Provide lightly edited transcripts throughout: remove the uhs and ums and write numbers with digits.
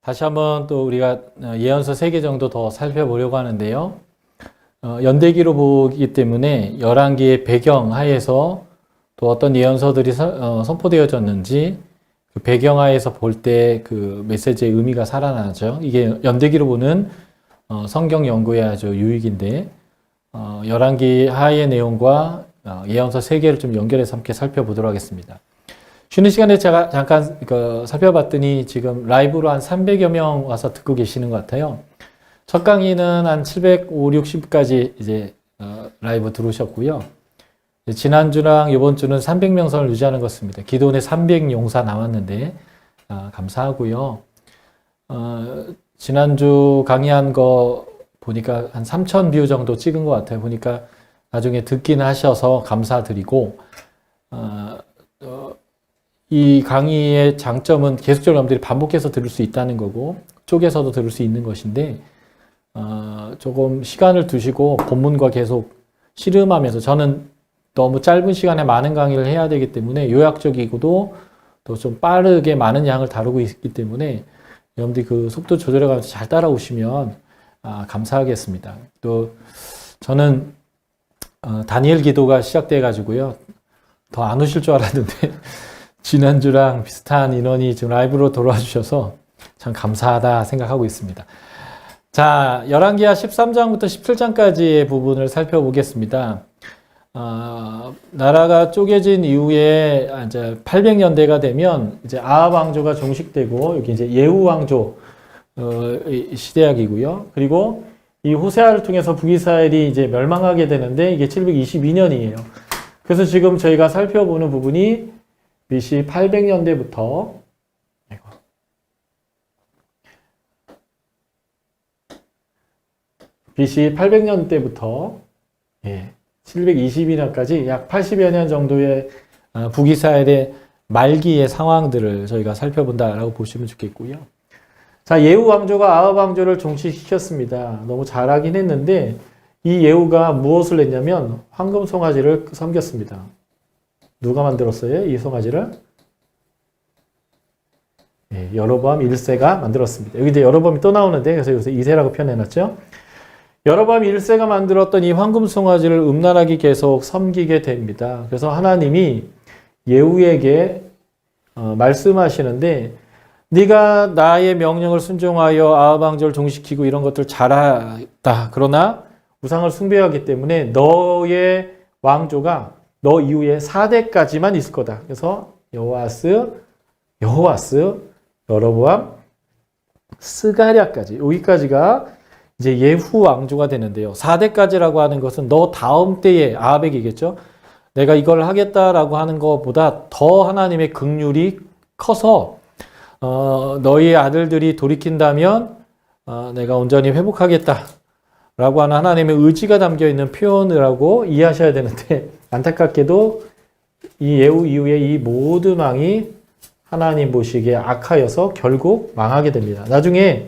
다시 한번 또 우리가 예언서 3개 정도 더 살펴보려고 하는데요. 연대기로 보기 때문에 11개의 배경 하에서 또 어떤 예언서들이 선포되어졌는지 그 배경 하에서 볼 때 그 메시지의 의미가 살아나죠. 이게 연대기로 보는 성경 연구의 아주 유익인데 11개 하의 내용과 예언서 3개를 좀 연결해서 함께 살펴보도록 하겠습니다. 쉬는 시간에 제가 잠깐 살펴봤더니 지금 라이브로 한 300여 명 와서 듣고 계시는 것 같아요. 첫 강의는 한 750, 60까지 이제 라이브 들어오셨고요. 지난주랑 이번 주는 300명 선을 유지하는 것 같습니다. 기도원에 300용사 나왔는데 감사하고요. 지난주 강의한 거 보니까 한 3,000뷰 정도 찍은 것 같아요. 보니까 나중에 듣긴 하셔서 감사드리고 이 강의의 장점은 계속적으로 여러분들이 반복해서 들을 수 있다는 거고 쪼개서도 들을 수 있는 것인데 조금 시간을 두시고 본문과 계속 씨름하면서 저는 너무 짧은 시간에 많은 강의를 해야 되기 때문에 요약적이고도 또 좀 빠르게 많은 양을 다루고 있기 때문에 여러분들이 그 속도 조절해가면서 잘 따라오시면 감사하겠습니다. 또 저는 다니엘 기도가 시작돼 가지고요. 더 안 오실 줄 알았는데 지난주랑 비슷한 인원이 지금 라이브로 돌아와 주셔서 참 감사하다 생각하고 있습니다. 자, 열왕기하 13장부터 17장까지의 부분을 살펴보겠습니다. 나라가 쪼개진 이후에 이제 800년대가 되면 이제 아합 왕조가 종식되고 여기 이제 예후 왕조 시대약이고요. 그리고 이 호세아를 통해서 북이스라엘이 이제 멸망하게 되는데 이게 722년이에요. 그래서 지금 저희가 살펴보는 부분이 BC 800년대부터 BC 800년대부터 722년까지 약 80여 년 정도의 북이스라엘의 말기의 상황들을 저희가 살펴본다라고 보시면 좋겠고요. 자, 예후 왕조가 아합 왕조를 종식시켰습니다. 너무 잘하긴 했는데 이 예후가 무엇을 했냐면 황금 송아지를 섬겼습니다. 누가 만들었어요? 이 송아지를? 여로보암 1세가 만들었습니다. 여기 이제 여로보암이 또 나오는데 그래서 여기서 2세라고 표현해놨죠. 여로보암 1세가 만들었던 이 황금 송아지를 음란하게 계속 섬기게 됩니다. 그래서 하나님이 예후에게 말씀하시는데 네가 나의 명령을 순종하여 아합 왕조를 종식시키고 이런 것들 잘했다. 그러나 우상을 숭배하기 때문에 너의 왕조가 너 이후에 4대까지만 있을 거다. 그래서 여호와스, 여로보암, 스가랴까지 여기까지가 이제 예후 왕조가 되는데요. 4대까지라고 하는 것은 너 다음 때에 아합에게겠죠. 내가 이걸 하겠다라고 하는 것보다 더 하나님의 긍휼이 커서 너희 아들들이 돌이킨다면 내가 온전히 회복하겠다라고 하는 하나님의 의지가 담겨있는 표현이라고 이해하셔야 되는데 안타깝게도 이 예후 이후에 이 모든 왕이 하나님 보시기에 악하여서 결국 망하게 됩니다. 나중에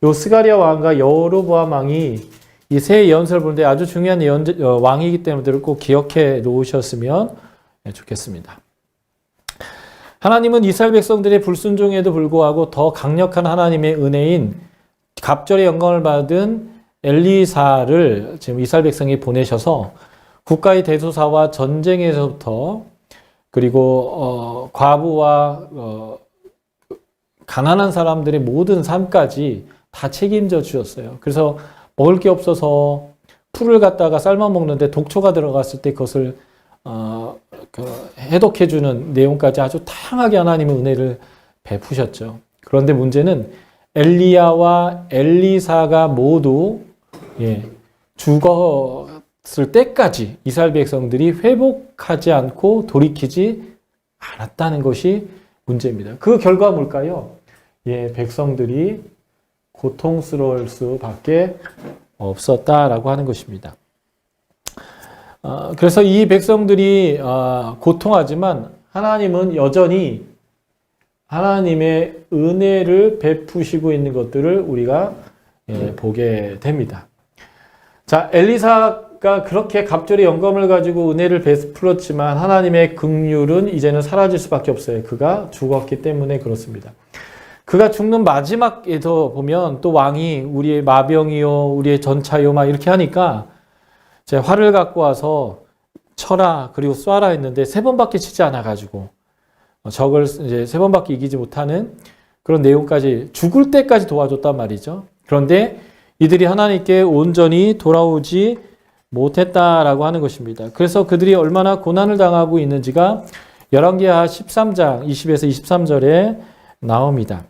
요 스가랴 왕과 여로보암 왕이 이 세 예언서를 보는데 아주 중요한 왕이기 때문에 꼭 기억해 놓으셨으면 좋겠습니다. 하나님은 이스라엘 백성들의 불순종에도 불구하고 더 강력한 하나님의 은혜인 갑절의 영광을 받은 엘리사를 지금 이스라엘 백성이 보내셔서 국가의 대소사와 전쟁에서부터 그리고 과부와 가난한 사람들의 모든 삶까지 다 책임져 주셨어요. 그래서 먹을 게 없어서 풀을 갖다가 삶아 먹는데 독초가 들어갔을 때 그것을 해독해주는 내용까지 아주 다양하게 하나님의 은혜를 베푸셨죠. 그런데 문제는 엘리야와 엘리사가 모두 죽었을 때까지 이스라엘 백성들이 회복하지 않고 돌이키지 않았다는 것이 문제입니다. 그 결과 뭘까요? 백성들이 고통스러울 수밖에 없었다라고 하는 것입니다. 그래서 이 백성들이 고통하지만 하나님은 여전히 하나님의 은혜를 베푸시고 있는 것들을 우리가 보게 됩니다. 자, 엘리사가 그렇게 갑절의 영감을 가지고 은혜를 베풀었지만 하나님의 긍휼은 이제는 사라질 수밖에 없어요. 그가 죽었기 때문에 그렇습니다. 그가 죽는 마지막에도 보면 또 왕이 우리의 마병이요, 우리의 전차요, 막 이렇게 하니까 제 활을 갖고 와서 쳐라, 그리고 쏴라 했는데 세 번밖에 치지 않아가지고 적을 이제 세 번밖에 이기지 못하는 그런 내용까지 죽을 때까지 도와줬단 말이죠. 그런데 이들이 하나님께 온전히 돌아오지 못했다라고 하는 것입니다. 그래서 그들이 얼마나 고난을 당하고 있는지가 열왕기하 13장 20에서 23절에 나옵니다.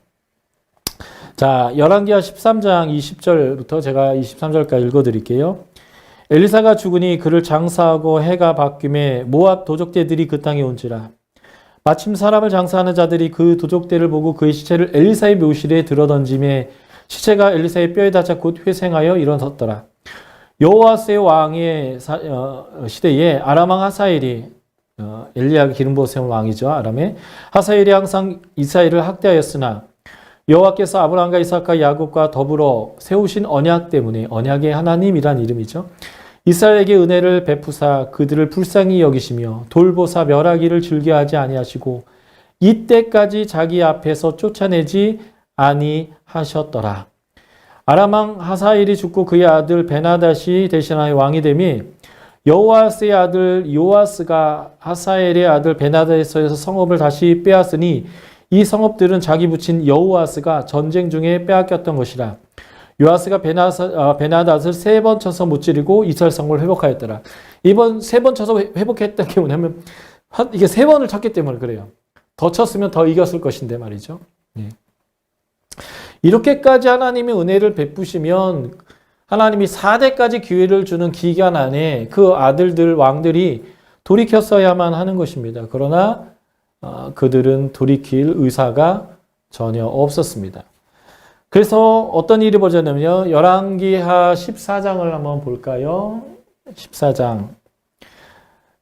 자, 열왕기하 13장 20절부터 제가 23절까지 읽어드릴게요. 엘리사가 죽으니 그를 장사하고 해가 바뀜에 모압 도적대들이 그 땅에 온지라. 마침 사람을 장사하는 자들이 그 도적대를 보고 그의 시체를 엘리사의 묘실에 들어던짐에 시체가 엘리사의 뼈에 닿자 곧 회생하여 일어섰더라. 여호아스의 왕의 시대에 아람 왕 하사엘이 엘리야가 기름 부어 세운 왕이죠. 아람에 하사엘이 항상 이스라엘을 학대하였으나 여호와께서 아브라함과 이삭과 야곱과 더불어 세우신 언약 때문에, 언약의 하나님이란 이름이죠, 이스라엘에게 은혜를 베푸사 그들을 불쌍히 여기시며 돌보사 멸하기를 즐겨하지 아니하시고 이때까지 자기 앞에서 쫓아내지 아니하셨더라. 아람 왕 하사엘이 죽고 그의 아들 베나닷이 대신하여 왕이 되며 여호아스의 아들 요아스가 하사엘의 아들 베나닷에서 성읍을 다시 빼앗으니 이 성읍들은 자기 부친 여호아스가 전쟁 중에 빼앗겼던 것이라. 요아스가 베나닷을 세 번 쳐서 무찌르고 이스라엘 성을 회복하였더라. 이번 세 번 쳐서 회복했던 게 뭐냐면 이게 세 번을 쳤기 때문에 그래요. 더 쳤으면 더 이겼을 것인데 말이죠. 예. 이렇게까지 하나님이 은혜를 베푸시면 하나님이 4대까지 기회를 주는 기간 안에 그 아들들, 왕들이 돌이켰어야만 하는 것입니다. 그러나 그들은 돌이킬 의사가 전혀 없었습니다. 그래서 어떤 일이 벌어졌냐면요. 열왕기하 14장을 한번 볼까요? 14장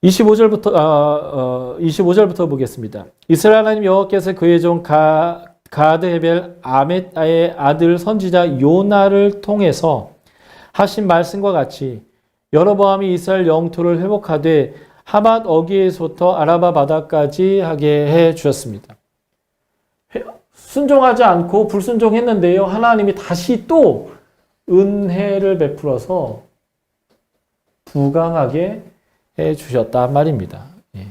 25절부터 보겠습니다. 이스라엘 하나님 여호와께서 그의 종 가드 헤벨 아메타의 아들 선지자 요나를 통해서 하신 말씀과 같이 여로보암이 이스라엘 영토를 회복하되 하맛 어귀에서부터 아라바 바다까지 하게 해 주셨습니다. 순종하지 않고 불순종했는데요. 하나님이 다시 또 은혜를 베풀어서 부강하게 해 주셨단 말입니다. 예.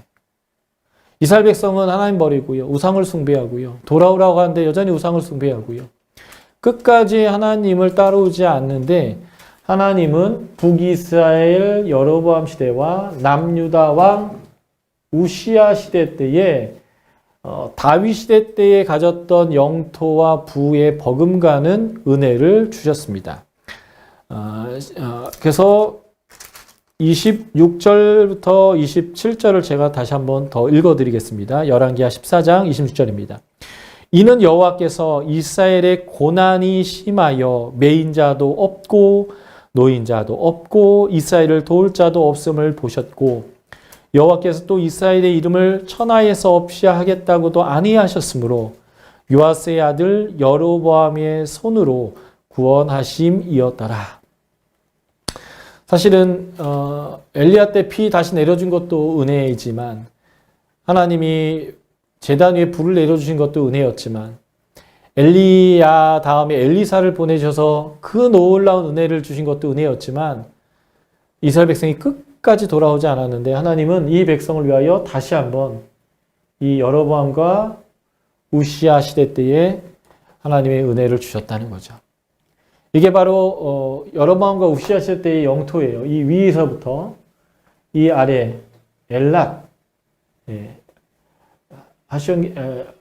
이스라엘 백성은 하나님 버리고요. 우상을 숭배하고요. 돌아오라고 하는데 여전히 우상을 숭배하고요. 끝까지 하나님을 따르지 않는데 하나님은 북이스라엘 여로보암 시대와 남유다 왕 우시야 시대 때에 다윗 시대 때에 가졌던 영토와 부에 버금가는 은혜를 주셨습니다. 그래서 26절부터 27절을 제가 다시 한번 더 읽어드리겠습니다. 열왕기하 14장 26절입니다. 이는 여호와께서 이스라엘의 고난이 심하여 매인자도 없고 노인자도 없고 이스라엘을 도울 자도 없음을 보셨고 여호와께서 또 이스라엘의 이름을 천하에서 없이 하겠다고도 아니하셨으므로 요아스의 아들 여로보암의 손으로 구원하심이었더라. 사실은 엘리야 때 피 다시 내려준 것도 은혜이지만 하나님이 제단 위에 불을 내려주신 것도 은혜였지만 엘리야 다음에 엘리사를 보내셔서 그 놀라운 은혜를 주신 것도 은혜였지만 이스라엘 백성이 끝까지 돌아오지 않았는데 하나님은 이 백성을 위하여 다시 한번 이 여로보암과 우시야 시대 때에 하나님의 은혜를 주셨다는 거죠. 이게 바로 여로보암과 우시야 시대 때의 영토예요. 이 위에서부터 이 아래 엘랏,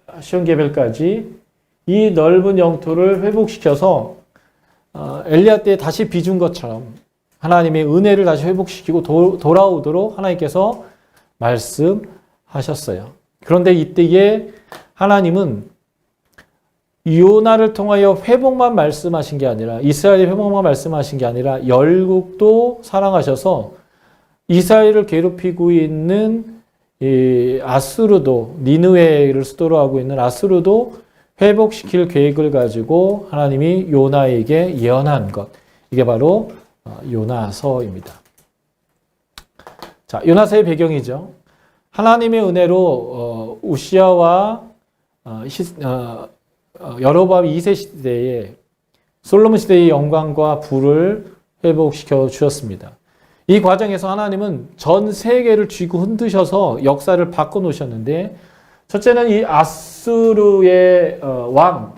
하시온게벨까지 이 넓은 영토를 회복시켜서 엘리야 때 다시 빚은 것처럼 하나님의 은혜를 다시 회복시키고 돌아오도록 하나님께서 말씀하셨어요. 그런데 이때에 하나님은 요나를 통하여 회복만 말씀하신 게 아니라 이스라엘의 회복만 말씀하신 게 아니라 열국도 사랑하셔서 이스라엘을 괴롭히고 있는 이 아수르도, 니느웨를 수도로 하고 있는 아수르도 회복시킬 계획을 가지고 하나님이 요나에게 예언한 것. 이게 바로 요나서입니다. 자, 요나서의 배경이죠. 하나님의 은혜로 우시야와 여로보암 2세 시대에 솔로몬 시대의 영광과 부를 회복시켜 주셨습니다. 이 과정에서 하나님은 전 세계를 쥐고 흔드셔서 역사를 바꿔놓으셨는데, 첫째는 이 아수르의 왕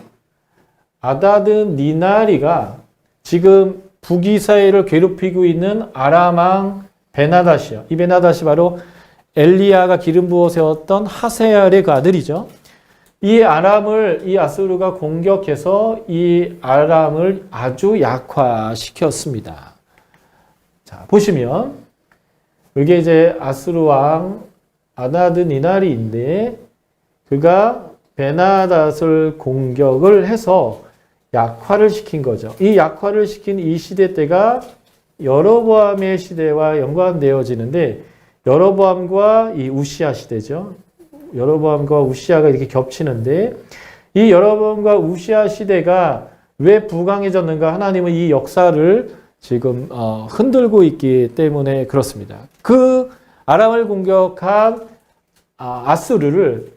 아다드 니나리가 지금 북이스라엘을 괴롭히고 있는 아람 왕 베나다시요. 이 베나다시 바로 엘리야가 기름 부어 세웠던 하세알의 그 아들이죠. 이 아수르가 공격해서 이 아람을 아주 약화시켰습니다. 자, 보시면 이게 이제 아수르 왕 아다드 니나리인데, 그가 베나닷을 공격을 해서 약화를 시킨 거죠. 이 약화를 시킨 이 시대 때가 여로보암의 시대와 연관되어지는데, 여로보암과 이 우시아 시대죠. 여로보암과 우시아가 이렇게 겹치는데, 이 여로보암과 우시아 시대가 왜 부강해졌는가? 하나님은 이 역사를 지금 흔들고 있기 때문에 그렇습니다. 그 아람을 공격한 아수르를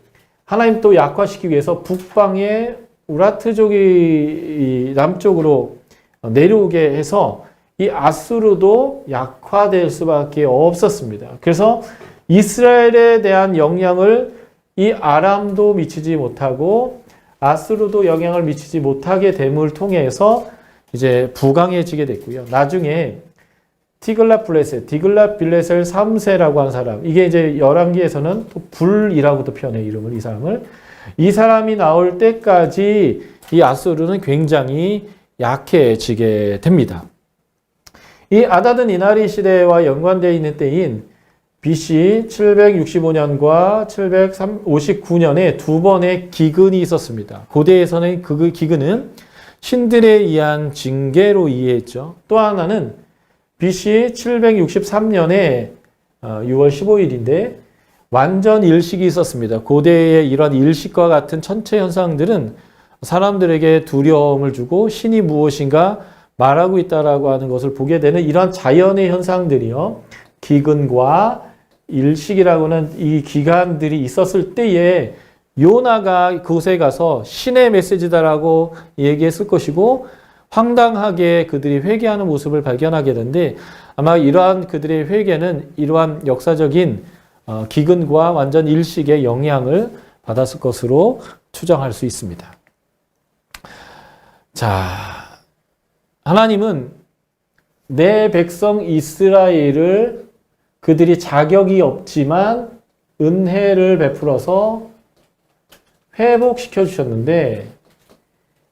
하나님 또 약화시키기 위해서 북방의 우라트족이 남쪽으로 내려오게 해서 이 아수르도 약화될 수밖에 없었습니다. 그래서 이스라엘에 대한 영향을 이 아람도 미치지 못하고 아수르도 영향을 미치지 못하게 됨을 통해서 이제 부강해지게 됐고요. 나중에 디글랏빌레셀 3세라고 한 사람, 이게 이제 열왕기에서는 또 불이라고도 표현해, 이름을, 이 사람이 나올 때까지 이 아수르는 굉장히 약해지게 됩니다. 이 아다드 니나리 시대와 연관되어 있는 때인 BC 765년과 759년에 두 번의 기근이 있었습니다. 고대에서는 그 기근은 신들에 의한 징계로 이해했죠. 또 하나는 BC 763년에 6월 15일인데 완전 일식이 있었습니다. 고대의 이런 일식과 같은 천체 현상들은 사람들에게 두려움을 주고 신이 무엇인가 말하고 있다라고 하는 것을 보게 되는 이런 자연의 현상들이요. 기근과 일식이라고는 이 기간들이 있었을 때에 요나가 그곳에 가서 신의 메시지다라고 얘기했을 것이고, 황당하게 그들이 회개하는 모습을 발견하게 되는데, 아마 이러한 그들의 회개는 이러한 역사적인 기근과 완전 일식의 영향을 받았을 것으로 추정할 수 있습니다. 자, 하나님은 내 백성 이스라엘을 그들이 자격이 없지만 은혜를 베풀어서 회복시켜 주셨는데,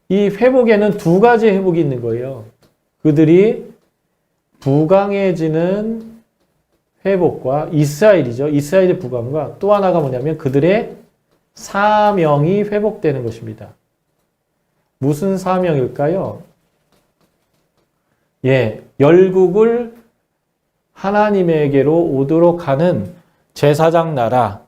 이 회복에는 두 가지 회복이 있는 거예요. 그들이 부강해지는 회복과 이스라엘의 부강과 또 하나가 뭐냐면 그들의 사명이 회복되는 것입니다. 무슨 사명일까요? 열국을 하나님에게로 오도록 하는 제사장 나라,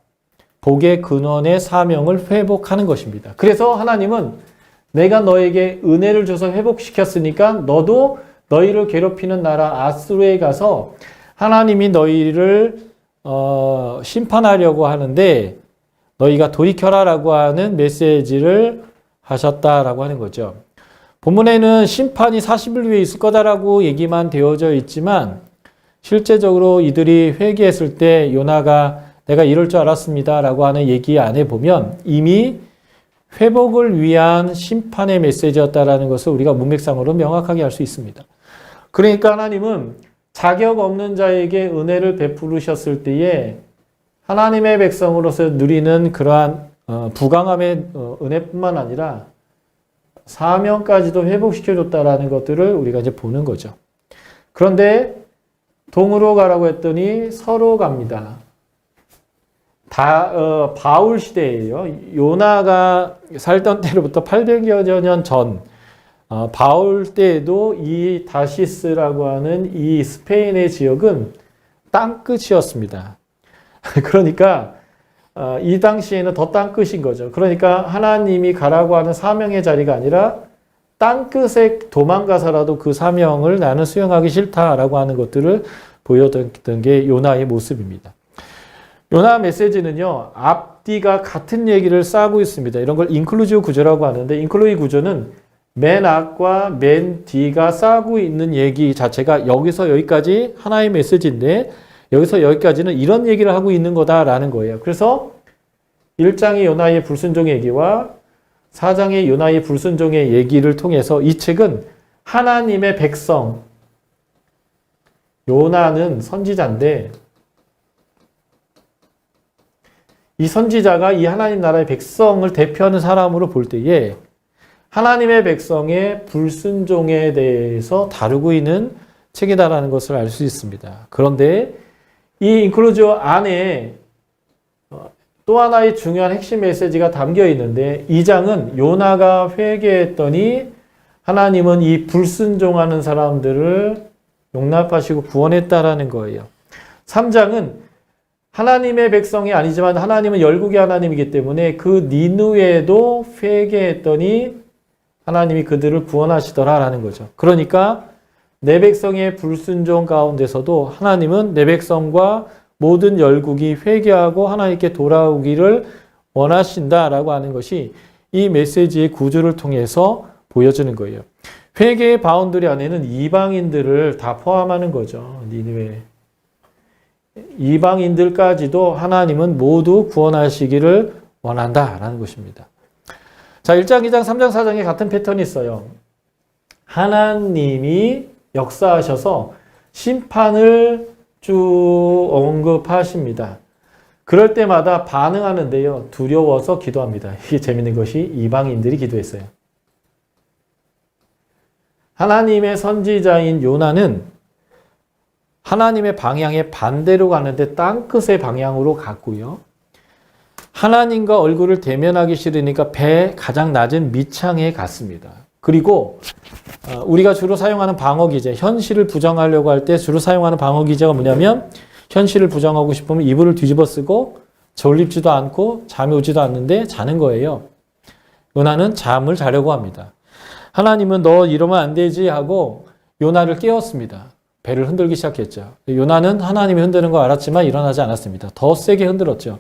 복의 근원의 사명을 회복하는 것입니다. 그래서 하나님은 내가 너에게 은혜를 줘서 회복시켰으니까 너도 너희를 괴롭히는 나라 아수르에 가서 하나님이 너희를 심판하려고 하는데 너희가 돌이켜라라고 하는 메시지를 하셨다라고 하는 거죠. 본문에는 심판이 40일 후에 있을 거다라고 얘기만 되어져 있지만 실제적으로 이들이 회개했을 때 요나가 내가 이럴 줄 알았습니다라고 하는 얘기 안에 보면 이미 회복을 위한 심판의 메시지였다라는 것을 우리가 문맥상으로 명확하게 알 수 있습니다. 그러니까 하나님은 자격 없는 자에게 은혜를 베푸셨을 때에 하나님의 백성으로서 누리는 그러한 부강함의 은혜뿐만 아니라 사명까지도 회복시켜줬다라는 것들을 우리가 이제 보는 거죠. 그런데 동으로 가라고 했더니 서로 갑니다. 바울 시대예요. 요나가 살던 때로부터 800여 년 전 바울 때에도 이 다시스라고 하는 이 스페인의 지역은 땅끝이었습니다. 그러니까 이 당시에는 더 땅끝인 거죠. 그러니까 하나님이 가라고 하는 사명의 자리가 아니라 땅끝에 도망가서라도 그 사명을 나는 수행하기 싫다라고 하는 것들을 보여줬던 게 요나의 모습입니다. 요나 메시지는요, 앞뒤가 같은 얘기를 싸고 있습니다. 이런 걸 인클루지브 구조라고 하는데 인클루지브 구조는 맨 앞과 맨 뒤가 싸고 있는 얘기 자체가 여기서 여기까지 하나의 메시지인데 여기서 여기까지는 이런 얘기를 하고 있는 거다라는 거예요. 그래서 1장의 요나의 불순종의 얘기와 4장의 요나의 불순종의 얘기를 통해서 이 책은 하나님의 백성, 요나는 선지자인데 이 선지자가 이 하나님 나라의 백성을 대표하는 사람으로 볼 때에 하나님의 백성의 불순종에 대해서 다루고 있는 책이다라는 것을 알 수 있습니다. 그런데 이 인클루지브 안에 또 하나의 중요한 핵심 메시지가 담겨 있는데 2장은 요나가 회개했더니 하나님은 이 불순종하는 사람들을 용납하시고 구원했다라는 거예요. 3장은 하나님의 백성이 아니지만 하나님은 열국의 하나님이기 때문에 그 니느웨도 회개했더니 하나님이 그들을 구원하시더라라는 거죠. 그러니까 내 백성의 불순종 가운데서도 하나님은 내 백성과 모든 열국이 회개하고 하나님께 돌아오기를 원하신다라고 하는 것이 이 메시지의 구조를 통해서 보여주는 거예요. 회개의 바운더리 안에는 이방인들을 다 포함하는 거죠. 니느웨. 이방인들까지도 하나님은 모두 구원하시기를 원한다라는 것입니다. 자, 1장, 2장, 3장, 4장에 같은 패턴이 있어요. 하나님이 역사하셔서 심판을 쭉 언급하십니다. 그럴 때마다 반응하는데요. 두려워서 기도합니다. 이게 재밌는 것이 이방인들이 기도했어요. 하나님의 선지자인 요나는 하나님의 방향에 반대로 가는데 땅끝의 방향으로 갔고요. 하나님과 얼굴을 대면하기 싫으니까 배 가장 낮은 밑창에 갔습니다. 그리고 우리가 주로 사용하는 방어기제, 현실을 부정하려고 할 때 주로 사용하는 방어기제가 뭐냐면 현실을 부정하고 싶으면 이불을 뒤집어 쓰고 졸립지도 않고 잠이 오지도 않는데 자는 거예요. 요나는 잠을 자려고 합니다. 하나님은 너 이러면 안 되지 하고 요나를 깨웠습니다. 배를 흔들기 시작했죠. 요나는 하나님이 흔드는 거 알았지만 일어나지 않았습니다. 더 세게 흔들었죠.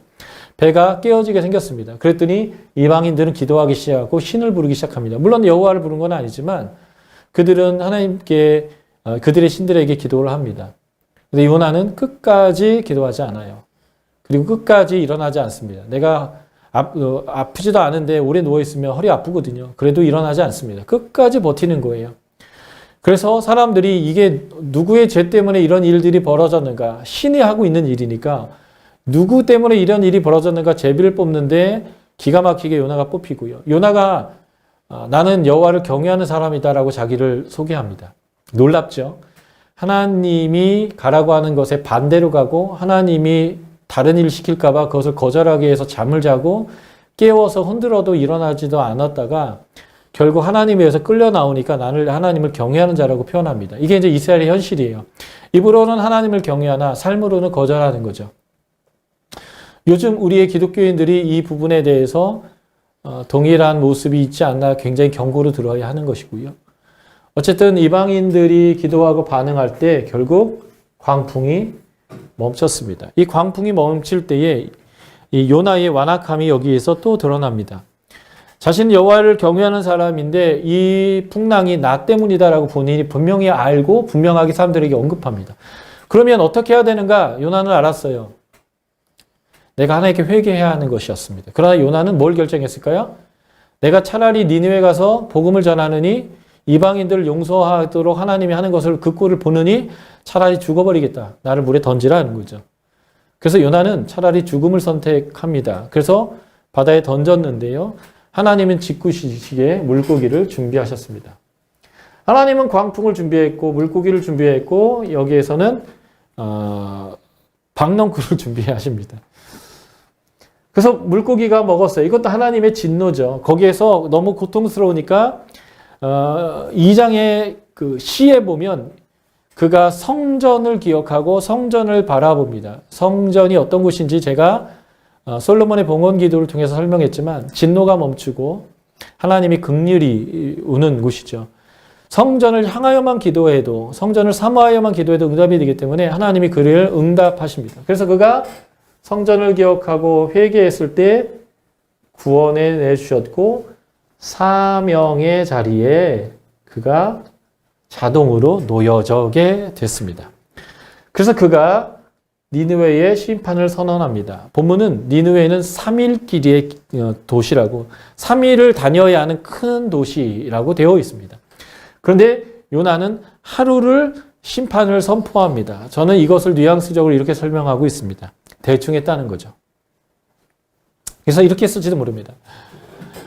배가 깨어지게 생겼습니다. 그랬더니 이방인들은 기도하기 시작하고 신을 부르기 시작합니다. 물론 여호와를 부른 건 아니지만 그들은 하나님께 그들의 신들에게 기도를 합니다. 근데 요나는 끝까지 기도하지 않아요. 그리고 끝까지 일어나지 않습니다. 내가 아프지도 않은데 오래 누워있으면 허리 아프거든요. 그래도 일어나지 않습니다. 끝까지 버티는 거예요. 그래서 사람들이 이게 누구의 죄 때문에 이런 일들이 벌어졌는가? 신이 하고 있는 일이니까 누구 때문에 이런 일이 벌어졌는가 제비를 뽑는데 기가 막히게 요나가 뽑히고요. 요나가 나는 여호와를 경외하는 사람이다라고 자기를 소개합니다. 놀랍죠? 하나님이 가라고 하는 것에 반대로 가고 하나님이 다른 일 시킬까 봐 그것을 거절하기 위해서 잠을 자고 깨워서 흔들어도 일어나지도 않았다가 결국 하나님에 의해서 끌려 나오니까 나는 하나님을 경외하는 자라고 표현합니다. 이게 이제 이스라엘의 현실이에요. 입으로는 하나님을 경외하나 삶으로는 거절하는 거죠. 요즘 우리의 기독교인들이 이 부분에 대해서 동일한 모습이 있지 않나 굉장히 경고를 들어야 하는 것이고요. 어쨌든 이방인들이 기도하고 반응할 때 결국 광풍이 멈췄습니다. 이 광풍이 멈출 때에 이 요나의 완악함이 여기에서 또 드러납니다. 자신은 여호와를 경외하는 사람인데 이 풍랑이 나 때문이다라고 본인이 분명히 알고 분명하게 사람들에게 언급합니다. 그러면 어떻게 해야 되는가? 요나는 알았어요. 내가 하나님께 회개해야 하는 것이었습니다. 그러나 요나는 뭘 결정했을까요? 내가 차라리 니느웨 가서 복음을 전하느니 이방인들을 용서하도록 하나님이 하는 것을 그 꼴을 보느니 차라리 죽어버리겠다. 나를 물에 던지라는 거죠. 그래서 요나는 차라리 죽음을 선택합니다. 그래서 바다에 던졌는데요. 하나님은 직구시기에 물고기를 준비하셨습니다. 하나님은 광풍을 준비했고 물고기를 준비했고 여기에서는 박넝쿨을 준비하십니다. 그래서 물고기가 먹었어요. 이것도 하나님의 진노죠. 거기에서 너무 고통스러우니까 2장의 그 시에 보면 그가 성전을 기억하고 성전을 바라봅니다. 성전이 어떤 곳인지 제가 솔로몬의 봉헌 기도를 통해서 설명했지만 진노가 멈추고 하나님이 긍휼히 우는 곳이죠. 성전을 향하여만 기도해도 성전을 사모하여만 기도해도 응답이 되기 때문에 하나님이 그를 응답하십니다. 그래서 그가 성전을 기억하고 회개했을 때 구원해 내주셨고 사명의 자리에 그가 자동으로 놓여져게 됐습니다. 그래서 그가 니느웨의 심판을 선언합니다. 본문은 니느웨는 3일길의 도시라고 3일을 다녀야 하는 큰 도시라고 되어 있습니다. 그런데 요나는 하루를 심판을 선포합니다. 저는 이것을 뉘앙스적으로 이렇게 설명하고 있습니다. 대충 했다는 거죠. 그래서 이렇게 했을지도 모릅니다.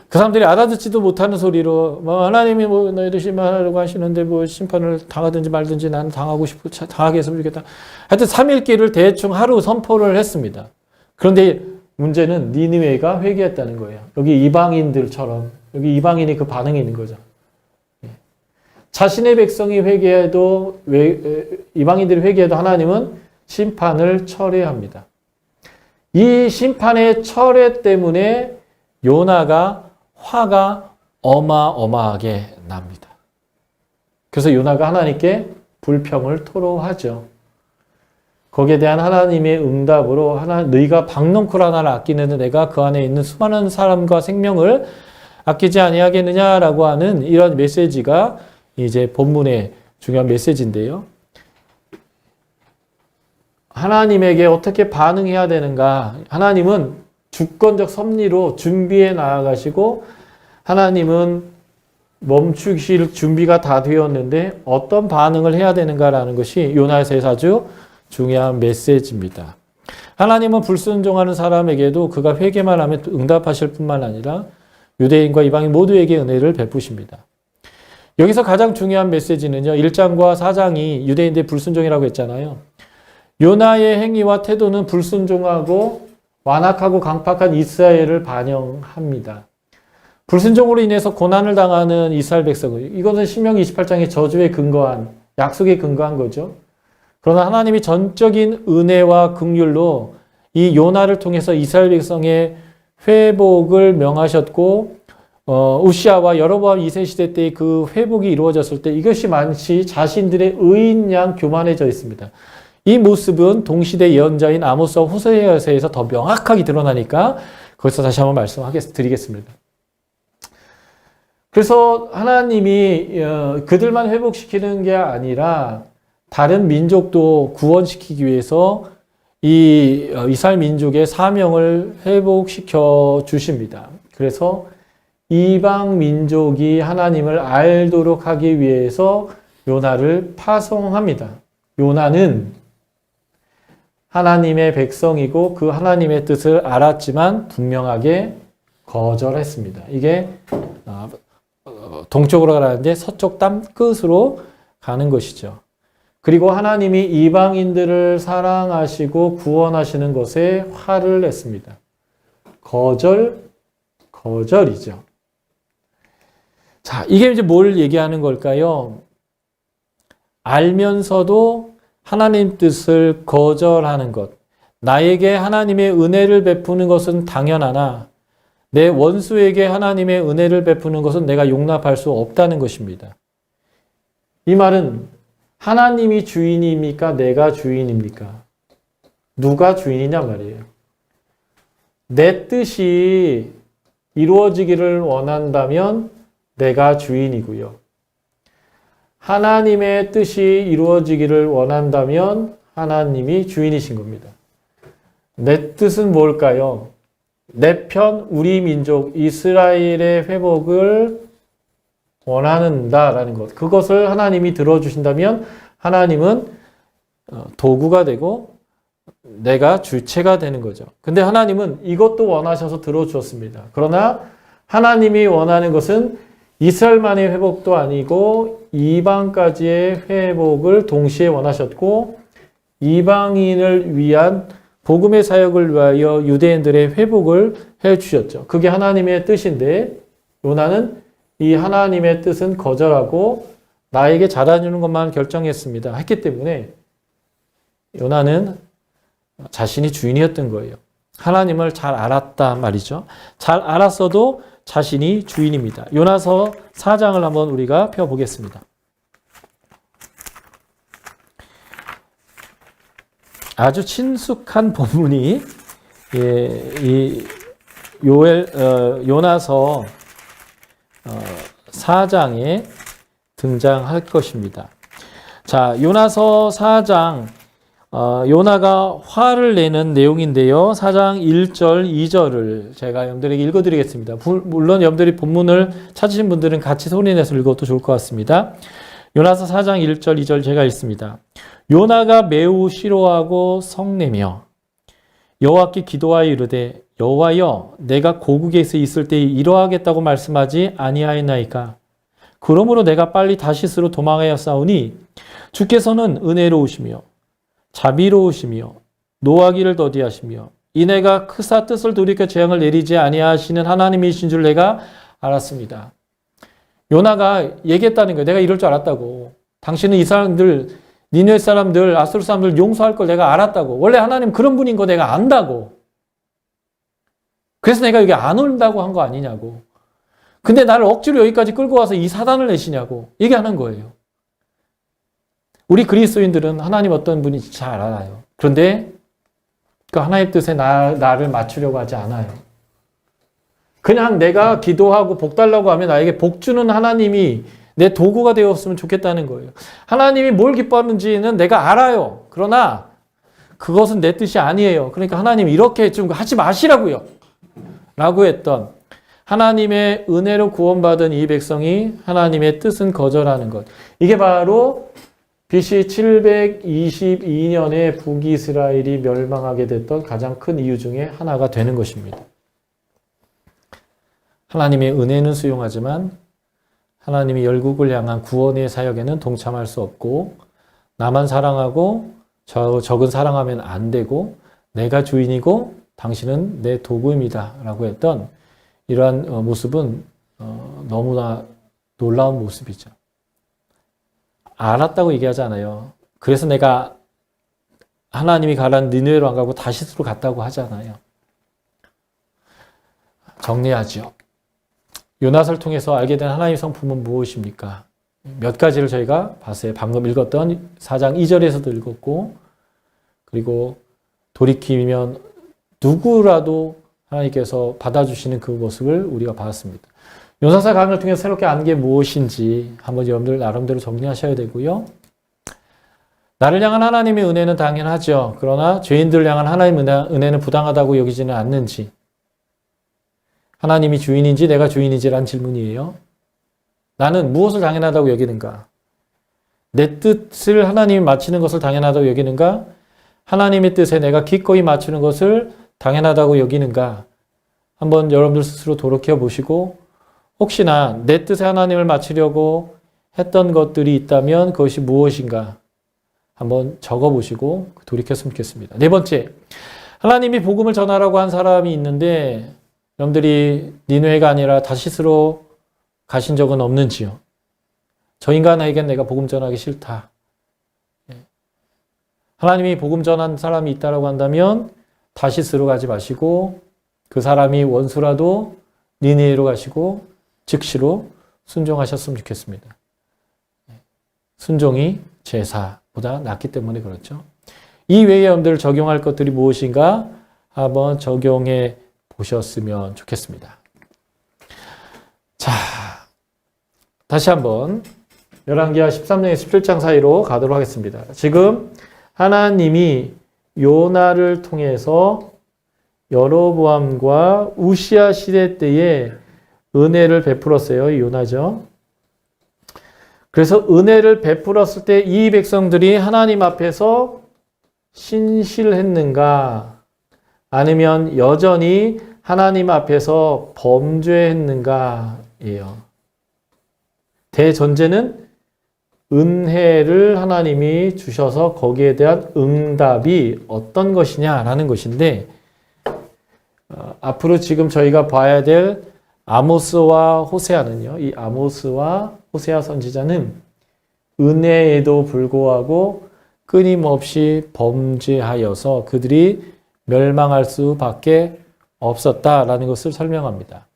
그 사람들이 알아듣지도 못하는 소리로 하나님이 너희들 심판하려고 하시는데 심판을 당하든지 말든지 나는 당하고 싶고 당하게 했으면 좋겠다. 하여튼 3일길을 대충 하루 선포를 했습니다. 그런데 문제는 니느웨가 회개했다는 거예요. 여기 이방인들처럼 여기 이방인이 그 반응이 있는 거죠. 자신의 백성이 회개해도 이방인들이 회개해도 하나님은 심판을 철회합니다. 이 심판의 철회 때문에 요나가 화가 어마어마하게 납니다. 그래서 요나가 하나님께 불평을 토로하죠. 거기에 대한 하나님의 응답으로 너희가 박넝쿨 하나를 아끼는데 내가 그 안에 있는 수많은 사람과 생명을 아끼지 아니하겠느냐라고 하는 이런 메시지가 이제 본문의 중요한 메시지인데요. 하나님에게 어떻게 반응해야 되는가? 하나님은 주권적 섭리로 준비해 나아가시고 하나님은 멈추실 준비가 다 되었는데 어떤 반응을 해야 되는가라는 것이 요나서에서 아주 중요한 메시지입니다. 하나님은 불순종하는 사람에게도 그가 회개만 하면 응답하실 뿐만 아니라 유대인과 이방인 모두에게 은혜를 베푸십니다. 여기서 가장 중요한 메시지는요. 1장과 4장이 유대인들의 불순종이라고 했잖아요. 요나의 행위와 태도는 불순종하고 완악하고 강팍한 이스라엘을 반영합니다. 불순종으로 인해서 고난을 당하는 이스라엘 백성은 이것은 신명기 28장의 저주에 근거한 약속에 근거한 거죠. 그러나 하나님이 전적인 은혜와 긍휼로 이 요나를 통해서 이스라엘 백성의 회복을 명하셨고 우시아와 여로보암 2세 시대 때의 그 회복이 이루어졌을 때 이것이 마치 자신들의 의인 양 교만해져 있습니다. 이 모습은 동시대 예언자인 아모스와 호세아서에서 더 명확하게 드러나니까 거기서 다시 한번 말씀드리겠습니다. 그래서 하나님이 그들만 회복시키는 게 아니라 다른 민족도 구원시키기 위해서 이 이스라엘 민족의 사명을 회복시켜 주십니다. 그래서 이방 민족이 하나님을 알도록 하기 위해서 요나를 파송합니다. 요나는 하나님의 백성이고 그 하나님의 뜻을 알았지만 분명하게 거절했습니다. 이게 동쪽으로 가라는데 서쪽 땅 끝으로 가는 것이죠. 그리고 하나님이 이방인들을 사랑하시고 구원하시는 것에 화를 냈습니다. 거절이죠. 자, 이게 이제 뭘 얘기하는 걸까요? 알면서도 하나님 뜻을 거절하는 것. 나에게 하나님의 은혜를 베푸는 것은 당연하나 내 원수에게 하나님의 은혜를 베푸는 것은 내가 용납할 수 없다는 것입니다. 이 말은 하나님이 주인입니까? 내가 주인입니까? 누가 주인이냐 말이에요. 내 뜻이 이루어지기를 원한다면 내가 주인이고요. 하나님의 뜻이 이루어지기를 원한다면 하나님이 주인이신 겁니다. 내 뜻은 뭘까요? 내 편, 우리 민족, 이스라엘의 회복을 원한다라는 것. 그것을 하나님이 들어주신다면 하나님은 도구가 되고 내가 주체가 되는 거죠. 근데 하나님은 이것도 원하셔서 들어주었습니다. 그러나 하나님이 원하는 것은 이스라엘만의 회복도 아니고 이방까지의 회복을 동시에 원하셨고 이방인을 위한 복음의 사역을 위하여 유대인들의 회복을 해주셨죠. 그게 하나님의 뜻인데 요나는 이 하나님의 뜻은 거절하고 나에게 잘해주는 것만 결정했습니다. 했기 때문에 요나는 자신이 주인이었던 거예요. 하나님을 잘 알았단 말이죠. 잘 알았어도 자신이 주인입니다. 요나서 4장을 한번 우리가 펴보겠습니다. 아주 친숙한 본문이 예, 요나서 4장에 등장할 것입니다. 자, 요나서 4장, 요나가 화를 내는 내용인데요. 4장 1절, 2절을 제가 여러분들에게 읽어드리겠습니다. 물론 여러분들이 본문을 찾으신 분들은 같이 소리내서 읽어도 좋을 것 같습니다. 요나서 4장 1절, 2절 제가 읽습니다. 요나가 매우 싫어하고 성내며 여호와께 기도하여 이르되 여호와여 내가 고국에서 있을 때 이러하겠다고 말씀하지 아니하였나이까. 그러므로 내가 빨리 다시스로 도망하였사오니 주께서는 은혜로우시며 자비로우시며 노하기를 더디하시며 이내가 크사 뜻을 돌이켜 재앙을 내리지 아니하시는 하나님이신 줄 내가 알았습니다. 요나가 얘기했다는 거예요. 내가 이럴 줄 알았다고. 당신은 이 사람들, 니네 사람들, 아수르 사람들 용서할 걸 내가 알았다고. 원래 하나님 그런 분인 거 내가 안다고. 그래서 내가 여기 안 온다고 한 거 아니냐고. 근데 나를 억지로 여기까지 끌고 와서 이 사단을 내시냐고 얘기하는 거예요. 우리 그리스도인들은 하나님 어떤 분인지 잘 알아요. 그런데 그 하나님 뜻에 나를 맞추려고 하지 않아요. 그냥 내가 기도하고 복 달라고 하면 나에게 복 주는 하나님이 내 도구가 되었으면 좋겠다는 거예요. 하나님이 뭘 기뻐하는지는 내가 알아요. 그러나 그것은 내 뜻이 아니에요. 그러니까 하나님 이렇게 좀 하지 마시라고요. 라고 했던 하나님의 은혜로 구원받은 이 백성이 하나님의 뜻은 거절하는 것. 이게 바로 BC 722년에 북이스라엘이 멸망하게 됐던 가장 큰 이유 중에 하나가 되는 것입니다. 하나님의 은혜는 수용하지만 하나님이 열국을 향한 구원의 사역에는 동참할 수 없고 나만 사랑하고 적은 사랑하면 안 되고 내가 주인이고 당신은 내 도구입니다. 라고 했던 이러한 모습은 너무나 놀라운 모습이죠. 알았다고 얘기하지 않아요. 그래서 내가 하나님이 가라는 니느웨로 안 가고 다시스로 갔다고 하잖아요. 정리하죠. 요나서를 통해서 알게 된 하나님의 성품은 무엇입니까? 몇 가지를 저희가 봤어요. 방금 읽었던 4장 2절에서도 읽었고 그리고 돌이키면 누구라도 하나님께서 받아주시는 그 모습을 우리가 봤습니다. 요나서 강을 통해서 새롭게 안 게 무엇인지 한번 여러분들 나름대로 정리하셔야 되고요. 나를 향한 하나님의 은혜는 당연하죠. 그러나 죄인들을 향한 하나님의 은혜는 부당하다고 여기지는 않는지 하나님이 주인인지 내가 주인인지라는 질문이에요. 나는 무엇을 당연하다고 여기는가? 내 뜻을 하나님이 맞추는 것을 당연하다고 여기는가? 하나님의 뜻에 내가 기꺼이 맞추는 것을 당연하다고 여기는가? 한번 여러분들 스스로 돌이켜 보시고 혹시나 내 뜻에 하나님을 맞추려고 했던 것들이 있다면 그것이 무엇인가? 한번 적어보시고 돌이켰으면 좋겠습니다. 네 번째, 하나님이 복음을 전하라고 한 사람이 있는데 여러분들이 니느웨가 아니라 다시스로 가신 적은 없는지요? 저 인간에겐 내가 복음 전하기 싫다. 하나님이 복음 전한 사람이 있다고 한다면 다시스로 가지 마시고 그 사람이 원수라도 니느웨로 가시고 즉시로 순종하셨으면 좋겠습니다. 순종이 제사보다 낫기 때문에 그렇죠. 이 외에 여러분들 적용할 것들이 무엇인가 한번 적용해 보셨으면 좋겠습니다. 자, 다시 한번 열왕기하 13장에서 17장 사이로 가도록 하겠습니다. 지금 하나님이 요나를 통해서 여로보암과 우시아 시대 때에 은혜를 베풀었어요. 요나죠. 그래서 은혜를 베풀었을 때 이 백성들이 하나님 앞에서 신실했는가? 아니면 여전히 하나님 앞에서 범죄했는가예요. 대전제는 은혜를 하나님이 주셔서 거기에 대한 응답이 어떤 것이냐라는 것인데 앞으로 지금 저희가 봐야 될 아모스와 호세아는요. 이 아모스와 호세아 선지자는 은혜에도 불구하고 끊임없이 범죄하여서 그들이 멸망할 수밖에 없었다라는 것을 설명합니다.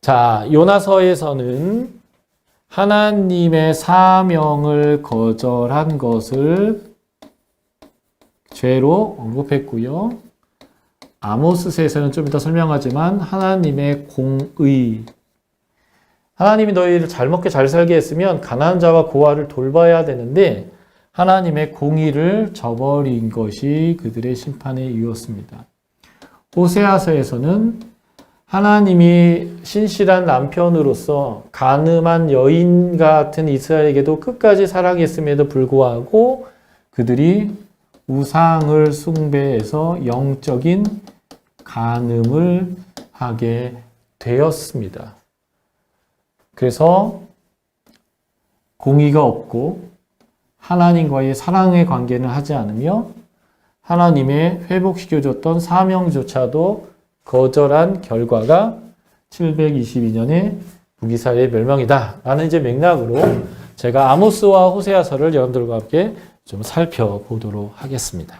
자, 요나서에서는 하나님의 사명을 거절한 것을 죄로 언급했고요. 아모스서에서는 좀 이따 설명하지만 하나님의 공의, 하나님이 너희를 잘 먹게 잘 살게 했으면 가난한 자와 고아를 돌봐야 되는데 하나님의 공의를 저버린 것이 그들의 심판에 이었습니다. 호세아서에서는 하나님이 신실한 남편으로서 간음한 여인 같은 이스라엘에게도 끝까지 사랑했음에도 불구하고 그들이 우상을 숭배해서 영적인 간음을 하게 되었습니다. 그래서 공의가 없고 하나님과의 사랑의 관계는 하지 않으며 하나님의 회복시켜줬던 사명조차도 거절한 결과가 722년의 북이스라엘의 멸망이다 라는 이제 맥락으로 제가 아모스와 호세아서를 여러분들과 함께 좀 살펴보도록 하겠습니다.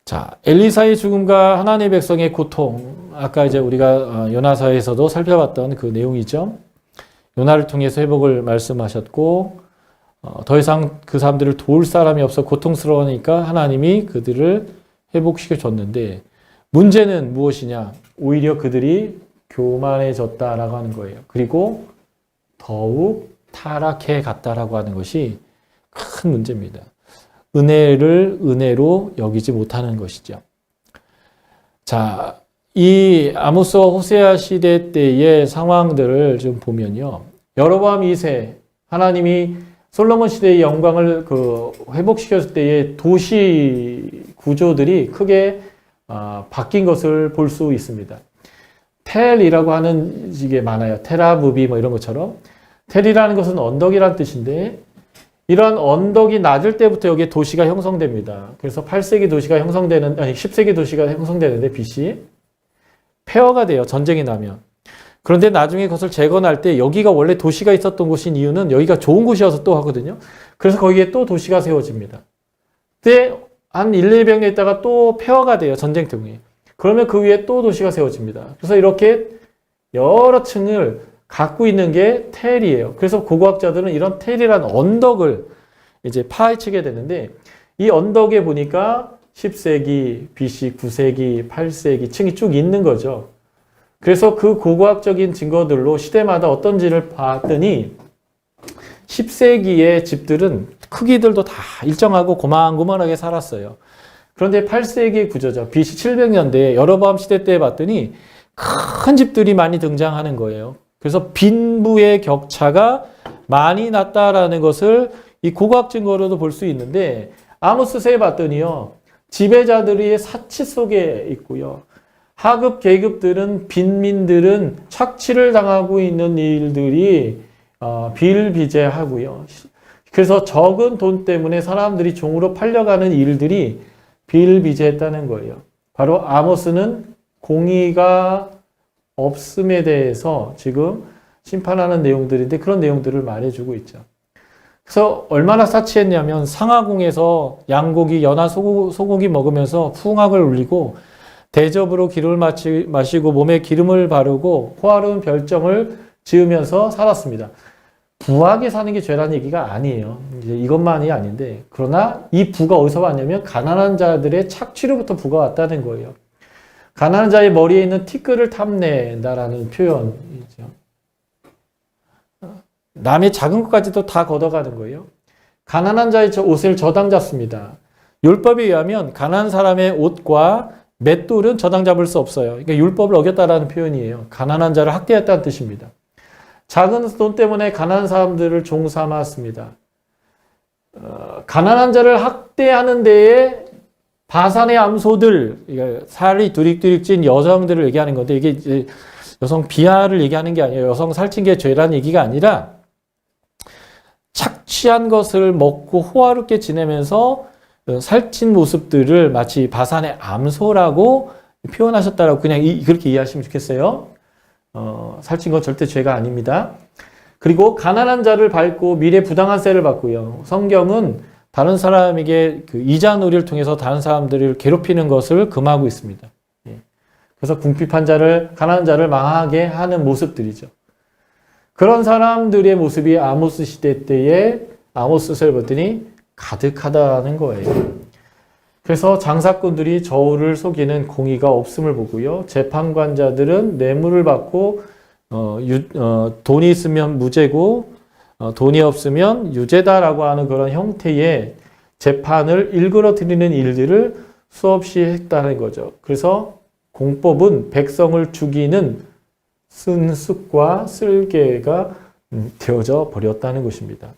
자, 엘리사의 죽음과 하나님의 백성의 고통, 아까 이제 우리가 요나서에서도 살펴봤던 그 내용이죠. 요나를 통해서 회복을 말씀하셨고 더 이상 그 사람들을 도울 사람이 없어 고통스러우니까 하나님이 그들을 회복시켜 줬는데 문제는 무엇이냐? 오히려 그들이 교만해졌다라고 하는 거예요. 그리고 더욱 타락해 갔다라고 하는 것이 큰 문제입니다. 은혜를 은혜로 여기지 못하는 것이죠. 자, 이 아모스와 호세아 시대 때의 상황들을 좀 보면요. 여로보암 2세, 하나님이 솔로몬 시대의 영광을 회복시켰을 때의 도시 구조들이 크게 바뀐 것을 볼 수 있습니다. 텔이라고 하는 이게 많아요. 테라무비 뭐 이런 것처럼. 텔이라는 것은 언덕이라는 뜻인데 이런 언덕이 낮을 때부터 여기에 도시가 형성됩니다. 그래서 8세기 도시가 10세기 도시가 형성되는데 BC 폐허가 돼요. 전쟁이 나면. 그런데 나중에 그것을 재건할 때 여기가 원래 도시가 있었던 곳인 이유는 여기가 좋은 곳이어서 또 하거든요. 그래서 거기에 또 도시가 세워집니다. 그때 한 1, 200년 있다가 또 폐허가 돼요. 전쟁 때문에. 그러면 그 위에 또 도시가 세워집니다. 그래서 이렇게 여러 층을 갖고 있는 게 텔이에요. 그래서 고고학자들은 이런 텔이라는 언덕을 이제 파헤치게 되는데 이 언덕에 보니까 10세기, BC, 9세기, 8세기 층이 쭉 있는 거죠. 그래서 그 고고학적인 증거들로 시대마다 어떤지를 봤더니 10세기의 집들은 크기들도 다 일정하고 고만고만하게 살았어요. 그런데 8세기 구조죠. BC 700년대에 여로보암 시대 때 봤더니 큰 집들이 많이 등장하는 거예요. 그래서 빈부의 격차가 많이 났다라는 것을 이 고고학 증거로도 볼 수 있는데 아모스서에 봤더니요. 지배자들이 사치 속에 있고요. 하급 계급들은 빈민들은 착취를 당하고 있는 일들이 비일비재하고요. 그래서 적은 돈 때문에 사람들이 종으로 팔려가는 일들이 비일비재했다는 거예요. 바로 아모스는 공의가 없음에 대해서 지금 심판하는 내용들인데 그런 내용들을 말해주고 있죠. 그래서 얼마나 사치했냐면 상하궁에서 양고기, 연하 소고기 먹으면서 풍악을 울리고 대접으로 기름을 마시고 몸에 기름을 바르고 호화로운 별정을 지으면서 살았습니다. 부하게 사는 게 죄라는 얘기가 아니에요. 이제 이것만이 아닌데 그러나 이 부가 어디서 왔냐면 가난한 자들의 착취로부터 부가 왔다는 거예요. 가난한 자의 머리에 있는 티끌을 탐낸다라는 표현이죠. 남의 작은 것까지도 다 걷어가는 거예요. 가난한 자의 옷을 저당 잡습니다. 율법에 의하면 가난한 사람의 옷과 맷돌은 저당 잡을 수 없어요. 그러니까 율법을 어겼다라는 표현이에요. 가난한 자를 학대했다는 뜻입니다. 작은 돈 때문에 가난한 사람들을 종 삼았습니다. 가난한 자를 학대하는 데에 바산의 암소들, 살이 두릭두릭 찐 여성들을 얘기하는 건데 이게 이제 여성 비하를 얘기하는 게 아니에요. 여성 살찐 게 죄라는 얘기가 아니라 착취한 것을 먹고 호화롭게 지내면서 살찐 모습들을 마치 바산의 암소라고 표현하셨다라고 그냥 그렇게 이해하시면 좋겠어요. 살찐 건 절대 죄가 아닙니다. 그리고 가난한 자를 밟고 미래 부당한 세를 받고요. 성경은 다른 사람에게 그 이자놀이를 통해서 다른 사람들을 괴롭히는 것을 금하고 있습니다. 그래서 궁핍한 자를, 가난한 자를 망하게 하는 모습들이죠. 그런 사람들의 모습이 아모스 시대 때에 아모스서를 봤더니 가득하다는 거예요. 그래서 장사꾼들이 저울을 속이는 공의가 없음을 보고요. 재판관자들은 뇌물을 받고 돈이 있으면 무죄고 돈이 없으면 유죄다라고 하는 그런 형태의 재판을 일그러뜨리는 일들을 수없이 했다는 거죠. 그래서 공법은 백성을 죽이는 쓴 습과 쓸개가 되어져 버렸다는 것입니다.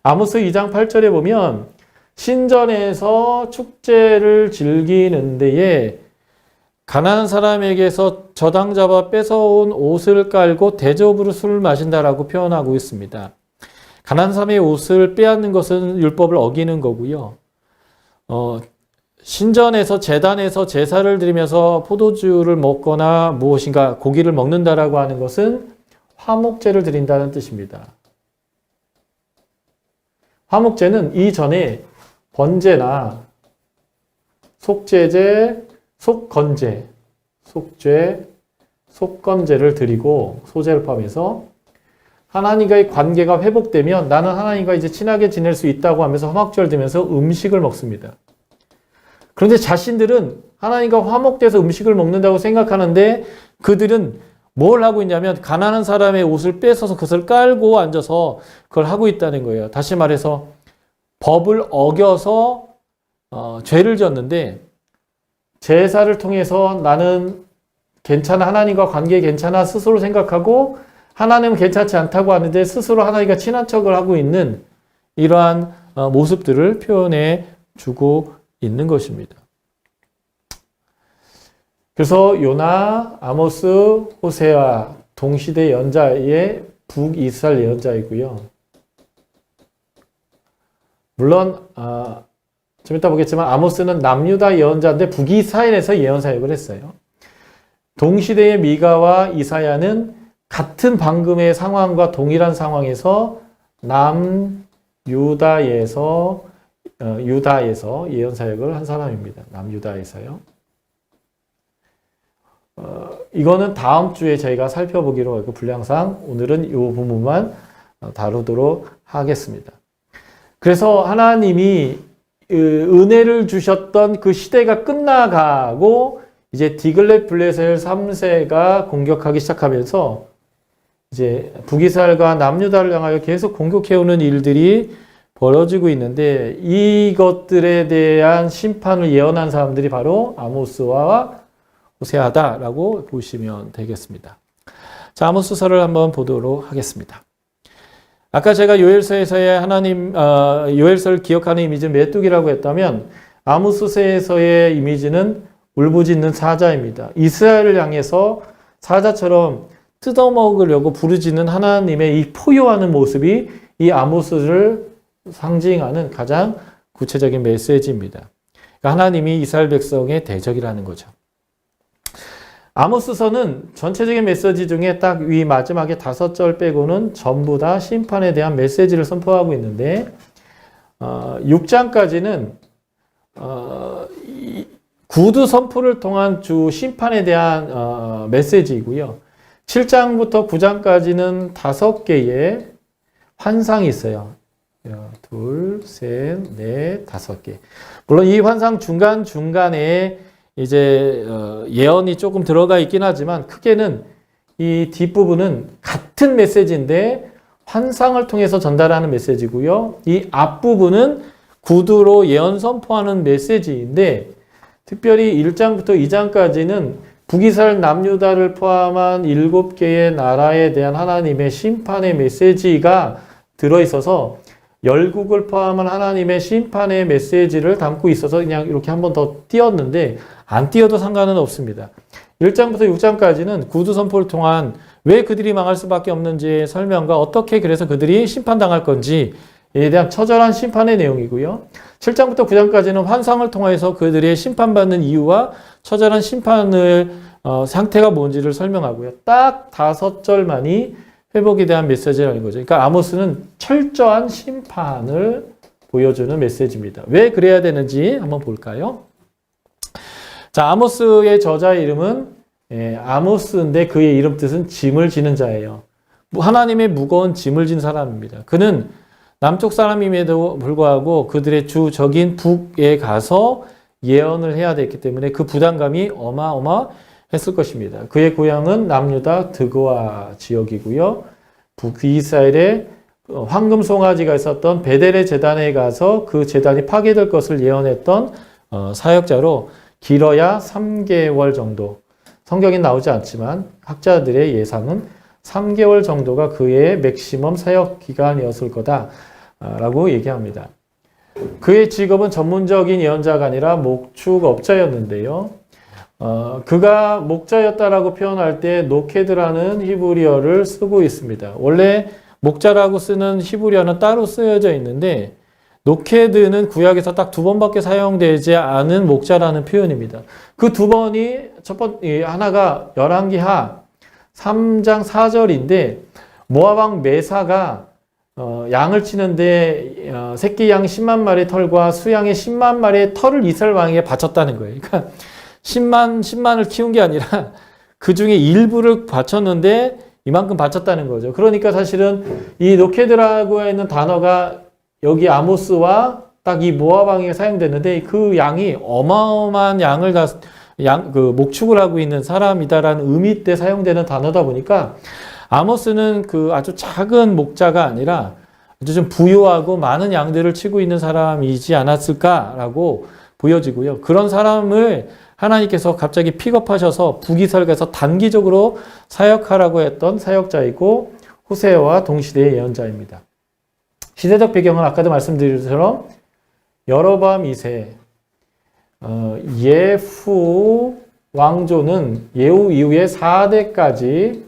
아모스 2장 8절에 보면 신전에서 축제를 즐기는 데에 가난한 사람에게서 저당 잡아 뺏어온 옷을 깔고 대접으로 술을 마신다라고 표현하고 있습니다. 가난한 사람의 옷을 빼앗는 것은 율법을 어기는 거고요. 신전에서 제단에서 제사를 드리면서 포도주를 먹거나 무엇인가 고기를 먹는다라고 하는 것은 화목제를 드린다는 뜻입니다. 화목제는 이전에 번제나 속죄제, 속건제, 속죄, 속건제를 드리고 소제를 포함해서 하나님과의 관계가 회복되면 나는 하나님과 이제 친하게 지낼 수 있다고 하면서 화목제를 드리면서 음식을 먹습니다. 그런데 자신들은 하나님과 화목돼서 음식을 먹는다고 생각하는데 그들은 뭘 하고 있냐면 가난한 사람의 옷을 뺏어서 그것을 깔고 앉아서 그걸 하고 있다는 거예요. 다시 말해서 법을 어겨서 죄를 졌는데 제사를 통해서 나는 괜찮아, 하나님과 관계 괜찮아 스스로 생각하고 하나님은 괜찮지 않다고 하는데 스스로 하나님과 친한 척을 하고 있는 이러한 모습들을 표현해 주고 있는 것입니다. 그래서 요나, 아모스, 호세아 동시대 예언자의 북이스라엘 예언자이고요. 물론 좀 이따 보겠지만 아모스는 남유다 예언자인데 북이스라엘에서 예언 사역을 했어요. 동시대의 미가와 이사야는 같은 방금의 상황과 동일한 상황에서 남유다에서 예언 사역을 한 사람입니다. 남유다에서요. 이거는 다음 주에 저희가 살펴보기로 하고 분량상 오늘은 이 부분만 다루도록 하겠습니다. 그래서 하나님이 은혜를 주셨던 그 시대가 끝나가고 이제 디글렛-빌레셀 3세가 공격하기 시작하면서 이제 북이스라엘과 남유다를 향하여 계속 공격해오는 일들이 벌어지고 있는데 이것들에 대한 심판을 예언한 사람들이 바로 아모스와 호세아다라고 보시면 되겠습니다. 자, 아모스서를 한번 보도록 하겠습니다. 아까 제가 요엘서에서의 요엘서를 기억하는 이미지는 메뚜기라고 했다면 아모스서에서의 이미지는 울부짖는 사자입니다. 이스라엘을 향해서 사자처럼 뜯어먹으려고 부르짖는 하나님의 이 포효하는 모습이 이 아모스를 상징하는 가장 구체적인 메시지입니다. 그러니까 하나님이 이스라엘 백성의 대적이라는 거죠. 아모스서는 전체적인 메시지 중에 딱 위 마지막에 5절 빼고는 전부 다 심판에 대한 메시지를 선포하고 있는데 6장까지는 구두 선포를 통한 주 심판에 대한 메시지이고요. 7장부터 9장까지는 5개의 환상이 있어요. 둘, 셋, 넷, 5개. 물론 이 환상 중간중간에 이제 예언이 조금 들어가 있긴 하지만 크게는 이 뒷부분은 같은 메시지인데 환상을 통해서 전달하는 메시지고요. 이 앞부분은 구두로 예언 선포하는 메시지인데 특별히 1장부터 2장까지는 북이스라엘 남유다를 포함한 7개의 나라에 대한 하나님의 심판의 메시지가 들어있어서 열국을 포함한 하나님의 심판의 메시지를 담고 있어서 그냥 이렇게 한 번 더 띄웠는데 안 띄워도 상관은 없습니다. 1장부터 6장까지는 구두 선포를 통한 왜 그들이 망할 수밖에 없는지의 설명과 어떻게 그래서 그들이 심판당할 건지에 대한 처절한 심판의 내용이고요. 7장부터 9장까지는 환상을 통해서 그들의 심판받는 이유와 처절한 심판의 상태가 뭔지를 설명하고요. 딱 5절만이 회복에 대한 메시지라는 거죠. 그러니까 아모스는 철저한 심판을 보여주는 메시지입니다. 왜 그래야 되는지 한번 볼까요? 자, 아모스의 저자의 이름은 아모스인데 그의 이름 뜻은 짐을 지는 자예요. 하나님의 무거운 짐을 진 사람입니다. 그는 남쪽 사람임에도 불구하고 그들의 주적인 북에 가서 예언을 해야 됐기 때문에 그 부담감이 어마어마했을 것입니다. 그의 고향은 남유다 드고아 지역이고요. 북이스라엘에 황금 송아지가 있었던 베델의 제단에 가서 그 제단이 파괴될 것을 예언했던 사역자로 길어야 3개월 정도, 성경에 나오지 않지만 학자들의 예상은 3개월 정도가 그의 맥시멈 사역 기간이었을 거다라고 얘기합니다. 그의 직업은 전문적인 예언자가 아니라 목축업자였는데요. 그가 목자였다라고 표현할 때 노케드라는 히브리어를 쓰고 있습니다. 원래 목자라고 쓰는 히브리어는 따로 쓰여져 있는데 노케드는 구약에서 딱 2번밖에 사용되지 않은 목자라는 표현입니다. 그 2번이 하나가 열왕기하 3장 4절인데 모압 왕 메사가 양을 치는데 새끼 양 10만 마리의 털과 수양의 10만 마리의 털을 이스라엘 왕에게 바쳤다는 거예요. 그러니까 10만을 키운 게 아니라 그 중에 일부를 바쳤는데 이만큼 바쳤다는 거죠. 그러니까 사실은 이 노케드라고 있는 단어가 여기 아모스와 딱 이 모압 왕에게 사용됐는데 그 양이 어마어마한 양을 목축을 하고 있는 사람이다라는 의미 때 사용되는 단어다 보니까 아모스는 그 아주 작은 목자가 아니라 아주 좀 부유하고 많은 양들을 치고 있는 사람이지 않았을까라고 보여지고요. 그런 사람을 하나님께서 갑자기 픽업하셔서 북이스라엘 가서 단기적으로 사역하라고 했던 사역자이고 호세아와 동시대의 예언자입니다. 시대적 배경은 아까도 말씀드린 것처럼 여로보암 2세 예후 왕조는 예후 이후에 4대까지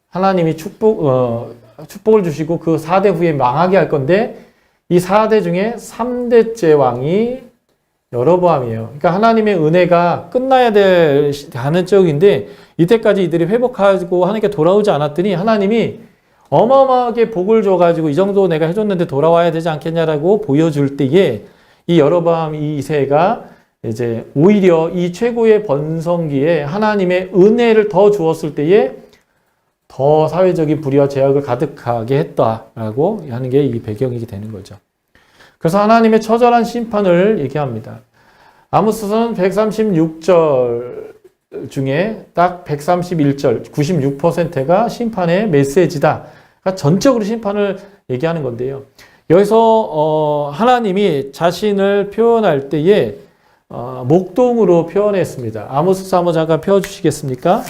하나님이 축복을 주시고 그 4대 후에 망하게 할 건데 이 4대 중에 3대째 왕이 여로보암이에요. 그러니까 하나님의 은혜가 끝나야 하는 쪽인데 이때까지 이들이 회복하고 하나님께 돌아오지 않았더니 하나님이 어마어마하게 복을 줘가지고 이 정도 내가 해줬는데 돌아와야 되지 않겠냐라고 보여줄 때에 이 여로보암 2세가 이제 오히려 이 최고의 번성기에 하나님의 은혜를 더 주었을 때에 더 사회적인 불의와 죄악을 가득하게 했다라고 하는 게 이 배경이 되는 거죠. 그래서 하나님의 처절한 심판을 얘기합니다. 아모스서는 136절 중에 딱 131절, 96%가 심판의 메시지다. 그러니까 전적으로 심판을 얘기하는 건데요. 여기서 하나님이 자신을 표현할 때에 목동으로 표현했습니다. 아모스서 한번 잠깐 펴주시겠습니까?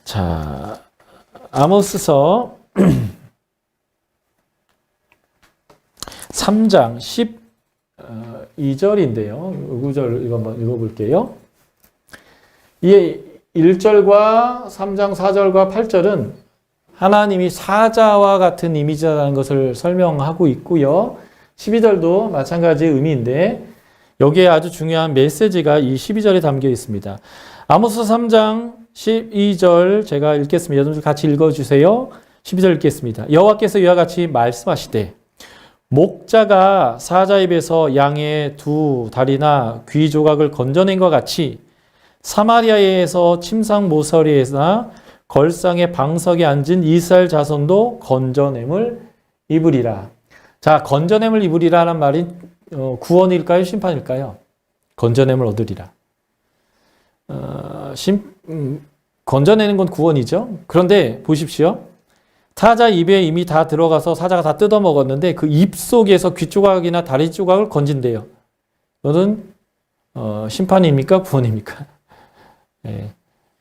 자, 아모스서 3장 12절인데요. 9절 이거 한번 읽어볼게요. 이 1절과 3장 4절과 8절은 하나님이 사자와 같은 이미지라는 것을 설명하고 있고요. 12절도 마찬가지의 의미인데 여기에 아주 중요한 메시지가 이 12절에 담겨 있습니다. 아모스 3장 12절 제가 읽겠습니다. 좀 같이 읽어주세요. 12절 읽겠습니다. 여호와께서 이와 같이 말씀하시되 목자가 사자 입에서 양의 두 다리나 귀 조각을 건져낸 것 같이 사마리아에서 침상 모서리에나 걸상의 방석에 앉은 이스라엘 자손도 건져냄을 입으리라. 자, 건져냄을 입으리라는 말이 구원일까요? 심판일까요? 건져냄을 얻으리라. 건져내는 건 구원이죠. 그런데 보십시오. 사자 입에 이미 다 들어가서 사자가 다 뜯어 먹었는데 그 입 속에서 귀 조각이나 다리 조각을 건진대요. 이거는 심판입니까? 구원입니까? 예,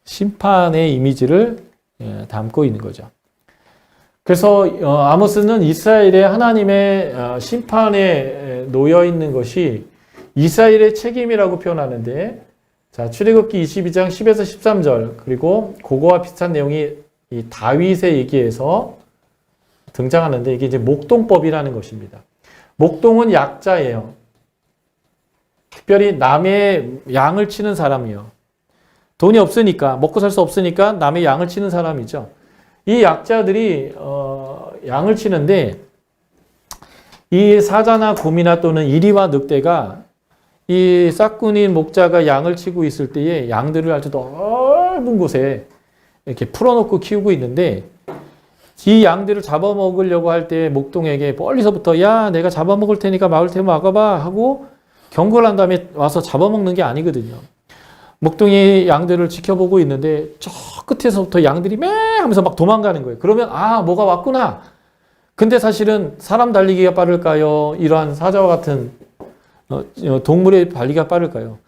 심판의 이미지를 담고 있는 거죠. 그래서 아모스는 이스라엘의 하나님의 심판에 놓여 있는 것이 이스라엘의 책임이라고 표현하는데, 자, 출애굽기 22장 10에서 13절, 그리고 그거와 비슷한 내용이 이 다윗의 얘기에서 등장하는데, 이게 이제 목동법이라는 것입니다. 목동은 약자예요. 특별히 남의 양을 치는 사람이요. 돈이 없으니까, 먹고 살 수 없으니까 남의 양을 치는 사람이죠. 이 약자들이 양을 치는데, 이 사자나 곰이나 또는 이리와 늑대가 이 싹군인 목자가 양을 치고 있을 때에 양들을 아주 넓은 곳에 이렇게 풀어놓고 키우고 있는데, 이 양들을 잡아먹으려고 할 때 목동에게 멀리서부터 야, 내가 잡아먹을 테니까 마을 태워 막아봐 하고 경고를 한 다음에 와서 잡아먹는 게 아니거든요. 목동이 양들을 지켜보고 있는데 저 끝에서부터 양들이 매 하면서 막 도망가는 거예요. 그러면 아, 뭐가 왔구나. 근데 사실은 사람 달리기가 빠를까요? 이러한 사자와 같은 동물의 달리기가 빠를까요?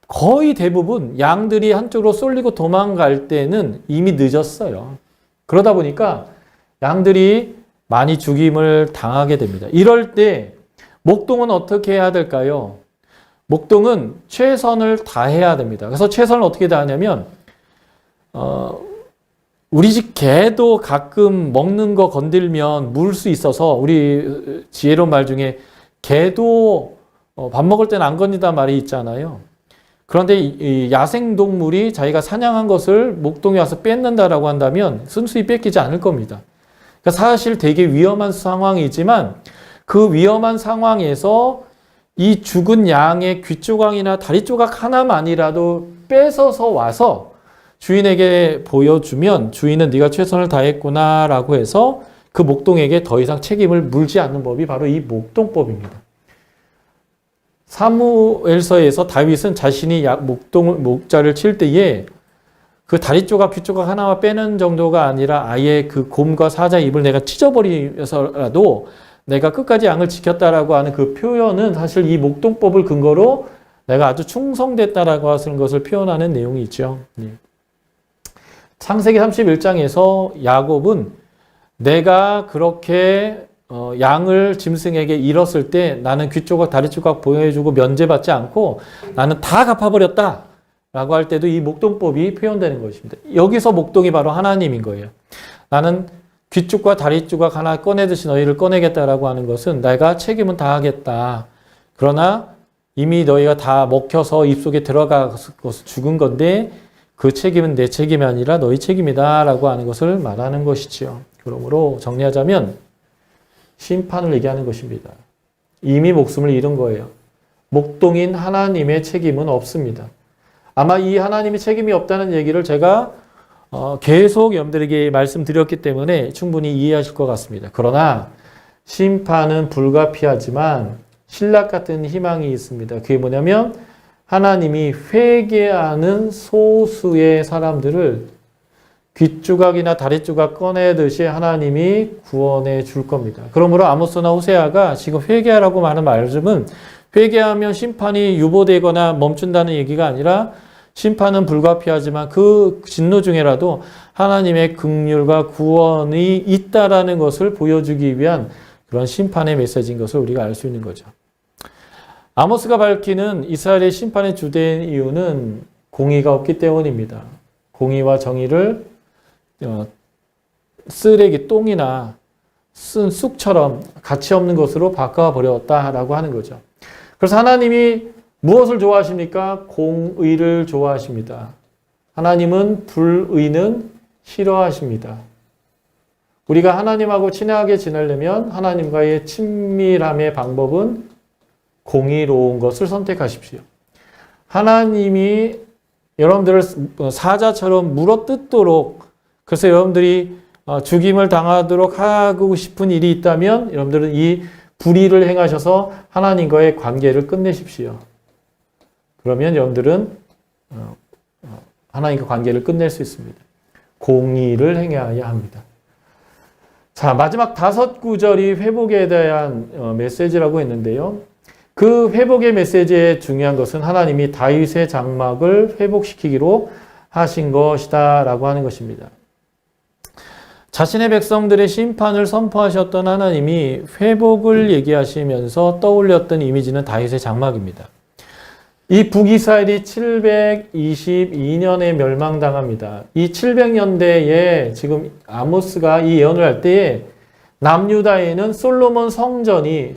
거의 대부분 양들이 한쪽으로 쏠리고 도망갈 때는 이미 늦었어요. 그러다 보니까 양들이 많이 죽임을 당하게 됩니다. 이럴 때 목동은 어떻게 해야 될까요? 목동은 최선을 다해야 됩니다. 그래서 최선을 어떻게 다하냐면 우리 집 개도 가끔 먹는 거 건들면 물 수 있어서 우리 지혜로운 말 중에 개도 밥 먹을 때는 안 건진단 말이 있잖아요. 그런데 이 야생동물이 자기가 사냥한 것을 목동에 와서 뺏는다라고 한다면 순수히 뺏기지 않을 겁니다. 그러니까 사실 되게 위험한 상황이지만 그 위험한 상황에서 이 죽은 양의 귀조각이나 다리 조각 하나만이라도 뺏어서 와서 주인에게 보여주면 주인은 네가 최선을 다했구나라고 해서 그 목동에게 더 이상 책임을 물지 않는 법이 바로 이 목동법입니다. 사무엘서에서 다윗은 자신이 목자를 칠 때에 그 다리 조각, 귀 조각 하나만 빼는 정도가 아니라 아예 그 곰과 사자의 입을 내가 찢어버리면서라도 내가 끝까지 양을 지켰다라고 하는 그 표현은 사실 이 목동법을 근거로 내가 아주 충성됐다라고 하는 것을 표현하는 내용이 있죠. 창세기 31장에서 야곱은 내가 그렇게 양을 짐승에게 잃었을 때 나는 귀 조각, 다리 조각 보여주고 면제받지 않고 나는 다 갚아버렸다 라고 할 때도 이 목동법이 표현되는 것입니다. 여기서 목동이 바로 하나님인 거예요. 나는 귀 쪽과 다리 조각 하나 꺼내듯이 너희를 꺼내겠다라고 하는 것은 내가 책임은 다하겠다. 그러나 이미 너희가 다 먹혀서 입속에 들어가서 죽은 건데 그 책임은 내 책임이 아니라 너희 책임이다 라고 하는 것을 말하는 것이지요. 그러므로 정리하자면 심판을 얘기하는 것입니다. 이미 목숨을 잃은 거예요. 목동인 하나님의 책임은 없습니다. 아마 이 하나님의 책임이 없다는 얘기를 제가 계속 여러분들에게 말씀드렸기 때문에 충분히 이해하실 것 같습니다. 그러나 심판은 불가피하지만 신락 같은 희망이 있습니다. 그게 뭐냐면 하나님이 회개하는 소수의 사람들을 귓조각이나 다리조각 꺼내듯이 하나님이 구원해 줄 겁니다. 그러므로 아모스나 호세아가 지금 회개하라고 말하는 말씀은 회개하면 심판이 유보되거나 멈춘다는 얘기가 아니라 심판은 불가피하지만 그 진노 중에라도 하나님의 긍휼과 구원이 있다라는 것을 보여주기 위한 그런 심판의 메시지인 것을 우리가 알 수 있는 거죠. 아모스가 밝히는 이스라엘의 심판의 주된 이유는 공의가 없기 때문입니다. 공의와 정의를 쓰레기, 똥이나 쓴 쑥처럼 가치 없는 것으로 바꿔버렸다라고 하는 거죠. 그래서 하나님이 무엇을 좋아하십니까? 공의를 좋아하십니다. 하나님은 불의는 싫어하십니다. 우리가 하나님하고 친하게 지내려면 하나님과의 친밀함의 방법은 공의로운 것을 선택하십시오. 하나님이 여러분들을 사자처럼 물어뜯도록, 그래서 여러분들이 죽임을 당하도록 하고 싶은 일이 있다면 여러분들은 이 불의를 행하셔서 하나님과의 관계를 끝내십시오. 그러면 여러분들은 하나님과 관계를 끝낼 수 있습니다. 공의를 행해야 합니다. 자, 마지막 5구절이 회복에 대한 메시지라고 했는데요. 그 회복의 메시지의 중요한 것은 하나님이 다윗의 장막을 회복시키기로 하신 것이다 라고 하는 것입니다. 자신의 백성들의 심판을 선포하셨던 하나님이 회복을 얘기하시면서 떠올렸던 이미지는 다윗의 장막입니다. 이 북이스라엘이 722년에 멸망당합니다. 이 700년대에 지금 아모스가 이 예언을 할 때에 남유다에는 솔로몬 성전이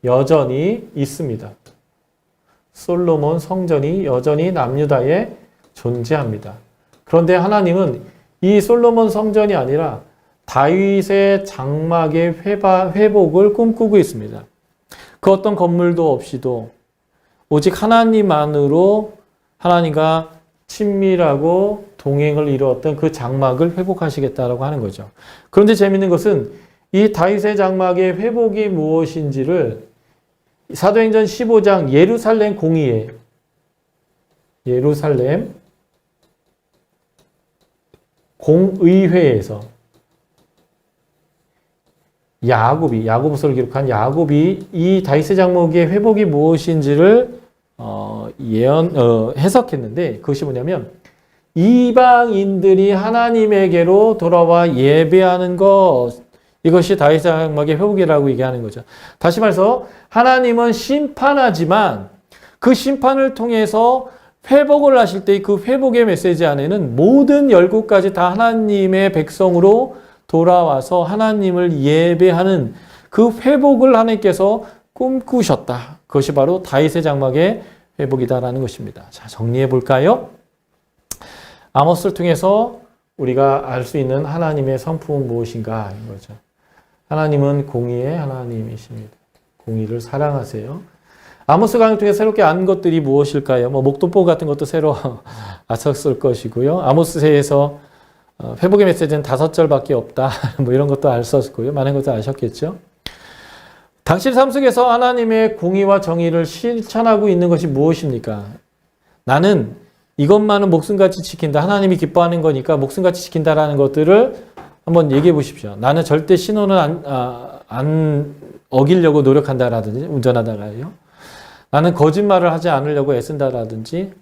여전히 있습니다. 솔로몬 성전이 여전히 남유다에 존재합니다. 그런데 하나님은 이 솔로몬 성전이 아니라 다윗의 장막의 회복을 꿈꾸고 있습니다. 그 어떤 건물도 없이도 오직 하나님만으로 하나님과 친밀하고 동행을 이루었던 그 장막을 회복하시겠다라고 하는 거죠. 그런데 재밌는 것은 이 다윗의 장막의 회복이 무엇인지를 사도행전 15장 예루살렘 공의회, 예루살렘 공의회에서 야고보서를 기록한 야곱이 이 다윗의 장막의 회복이 무엇인지를 해석했는데, 그것이 뭐냐면 이방인들이 하나님에게로 돌아와 예배하는 것, 이것이 다윗의 장막의 회복이라고 얘기하는 거죠. 다시 말해서 하나님은 심판하지만 그 심판을 통해서 회복을 하실 때 그 회복의 메시지 안에는 모든 열국까지 다 하나님의 백성으로 돌아와서 하나님을 예배하는 그 회복을 하나님께서 꿈꾸셨다. 그것이 바로 다윗의 장막의 회복이다라는 것입니다. 자, 정리해 볼까요? 아모스를 통해서 우리가 알 수 있는 하나님의 성품은 무엇인가 인 거죠. 하나님은 공의의 하나님이십니다. 공의를 사랑하세요. 아모스 강을 통해 새롭게 안 것들이 무엇일까요? 목동포 같은 것도 새로 아셨을 것이고요. 아모스서에서 회복의 메시지는 5절밖에 없다. 이런 것도 아셨고요. 많은 것도 아셨겠죠. 당신 삶 속에서 하나님의 공의와 정의를 실천하고 있는 것이 무엇입니까? 나는 이것만은 목숨같이 지킨다. 하나님이 기뻐하는 거니까 목숨같이 지킨다라는 것들을 한번 얘기해 보십시오. 나는 절대 신호는 안 어기려고 노력한다라든지, 운전하다가요. 나는 거짓말을 하지 않으려고 애쓴다라든지,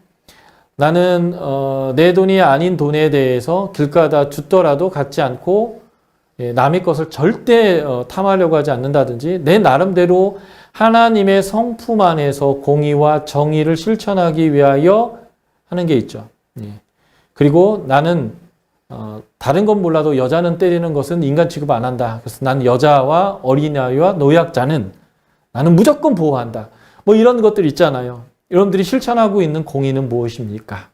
나는 내 돈이 아닌 돈에 대해서 길가다 줬더라도 갖지 않고 남의 것을 절대 탐하려고 하지 않는다든지, 내 나름대로 하나님의 성품 안에서 공의와 정의를 실천하기 위하여 하는 게 있죠. 그리고 나는 다른 건 몰라도 여자는 때리는 것은 인간 취급 안 한다. 그래서 난 여자와 어린아이와 노약자는 나는 무조건 보호한다. 이런 것들 있잖아요. 여러분들이 실천하고 있는 공의는 무엇입니까?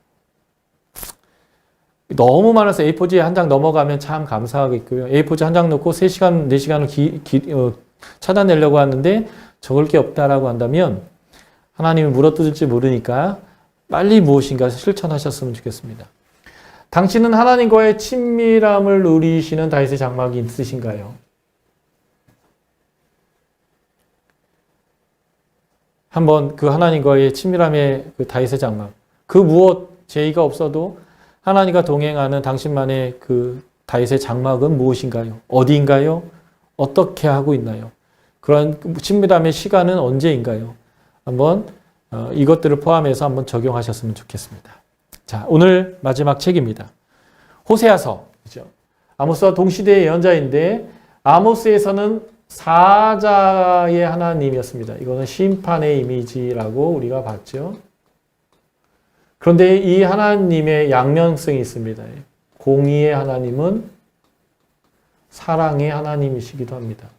너무 많아서 A4지에 한 장 넘어가면 참 감사하겠고요. A4지 한 장 넣고 3시간, 4시간을 찾아내려고 하는데 적을 게 없다라고 한다면 하나님이 물어뜯을지 모르니까 빨리 무엇인가 실천하셨으면 좋겠습니다. 당신은 하나님과의 친밀함을 누리시는 다윗의 장막이 있으신가요? 한번 그 하나님과의 친밀함의 그 다윗의 장막, 그 무엇 제의가 없어도 하나님과 동행하는 당신만의 그 다윗의 장막은 무엇인가요? 어디인가요? 어떻게 하고 있나요? 그런 친밀함의 시간은 언제인가요? 한번 이것들을 포함해서 한번 적용하셨으면 좋겠습니다. 자, 오늘 마지막 책입니다. 호세아서. 그죠? 아모스와 동시대의 예언자인데 아모스에서는 사자의 하나님이었습니다. 이거는 심판의 이미지라고 우리가 봤죠. 그런데 이 하나님의 양면성이 있습니다. 공의의 하나님은 사랑의 하나님이시기도 합니다.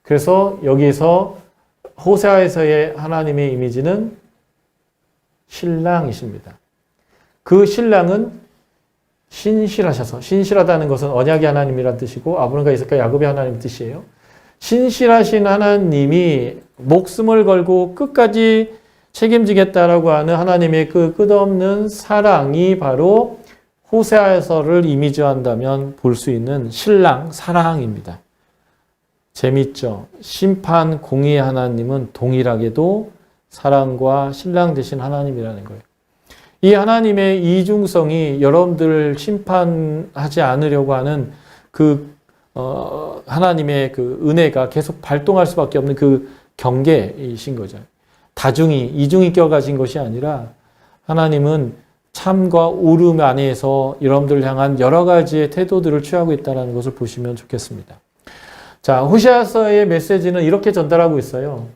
그래서 여기서 호세아에서의 하나님의 이미지는 신랑이십니다. 그 신랑은 신실하셔서, 신실하다는 것은 언약의 하나님이란 뜻이고 아브람과 이삭과 야곱의 하나님 뜻이에요. 신실하신 하나님이 목숨을 걸고 끝까지 책임지겠다라고 하는 하나님의 그 끝없는 사랑이 바로 호세아서를 이미지한다면 볼 수 있는 신랑, 사랑입니다. 재밌죠? 심판, 공의의 하나님은 동일하게도 사랑과 신랑 되신 하나님이라는 거예요. 이 하나님의 이중성이 여러분들을 심판하지 않으려고 하는 하나님의 그 은혜가 계속 발동할 수밖에 없는 그 경계이신 거죠. 이중이 껴가진 것이 아니라 하나님은 참과 옳음 안에서 여러분들을 향한 여러 가지의 태도들을 취하고 있다는 것을 보시면 좋겠습니다. 자, 호세아서의 메시지는 이렇게 전달하고 있어요.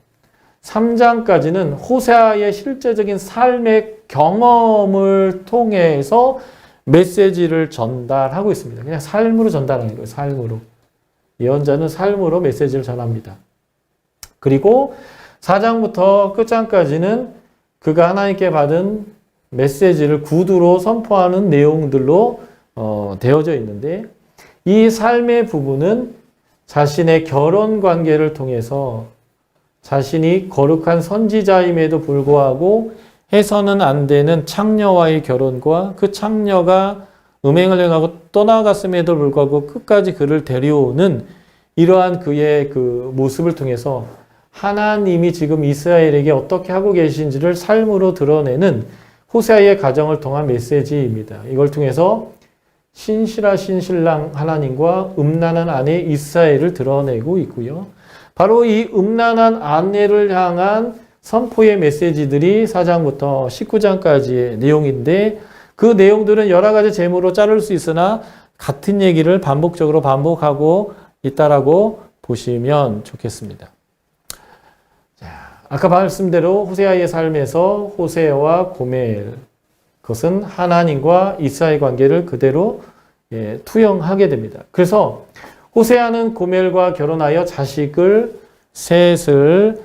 3장까지는 호세아의 실제적인 삶의 경험을 통해서 메시지를 전달하고 있습니다. 그냥 삶으로 전달하는 거예요. 삶으로. 예언자는 삶으로 메시지를 전합니다. 그리고 4장부터 끝장까지는 그가 하나님께 받은 메시지를 구두로 선포하는 내용들로 되어져 있는데, 이 삶의 부분은 자신의 결혼 관계를 통해서 자신이 거룩한 선지자임에도 불구하고 해서는 안 되는 창녀와의 결혼과 그 창녀가 음행을 행하고 떠나갔음에도 불구하고 끝까지 그를 데려오는 이러한 그의 그 모습을 통해서 하나님이 지금 이스라엘에게 어떻게 하고 계신지를 삶으로 드러내는 호세아의 가정을 통한 메시지입니다. 이걸 통해서 신실하신 신랑 하나님과 음란한 아내 이스라엘을 드러내고 있고요. 바로 이 음란한 아내를 향한 선포의 메시지들이 4장부터 19장까지의 내용인데 그 내용들은 여러 가지 제목으로 자를 수 있으나 같은 얘기를 반복적으로 반복하고 있다라고 보시면 좋겠습니다. 자, 아까 말씀대로 호세아의 삶에서 호세와 고멜, 그것은 하나님과 이스라엘 관계를 그대로 투영하게 됩니다. 그래서 호세아는 고멜과 결혼하여 자식을 셋을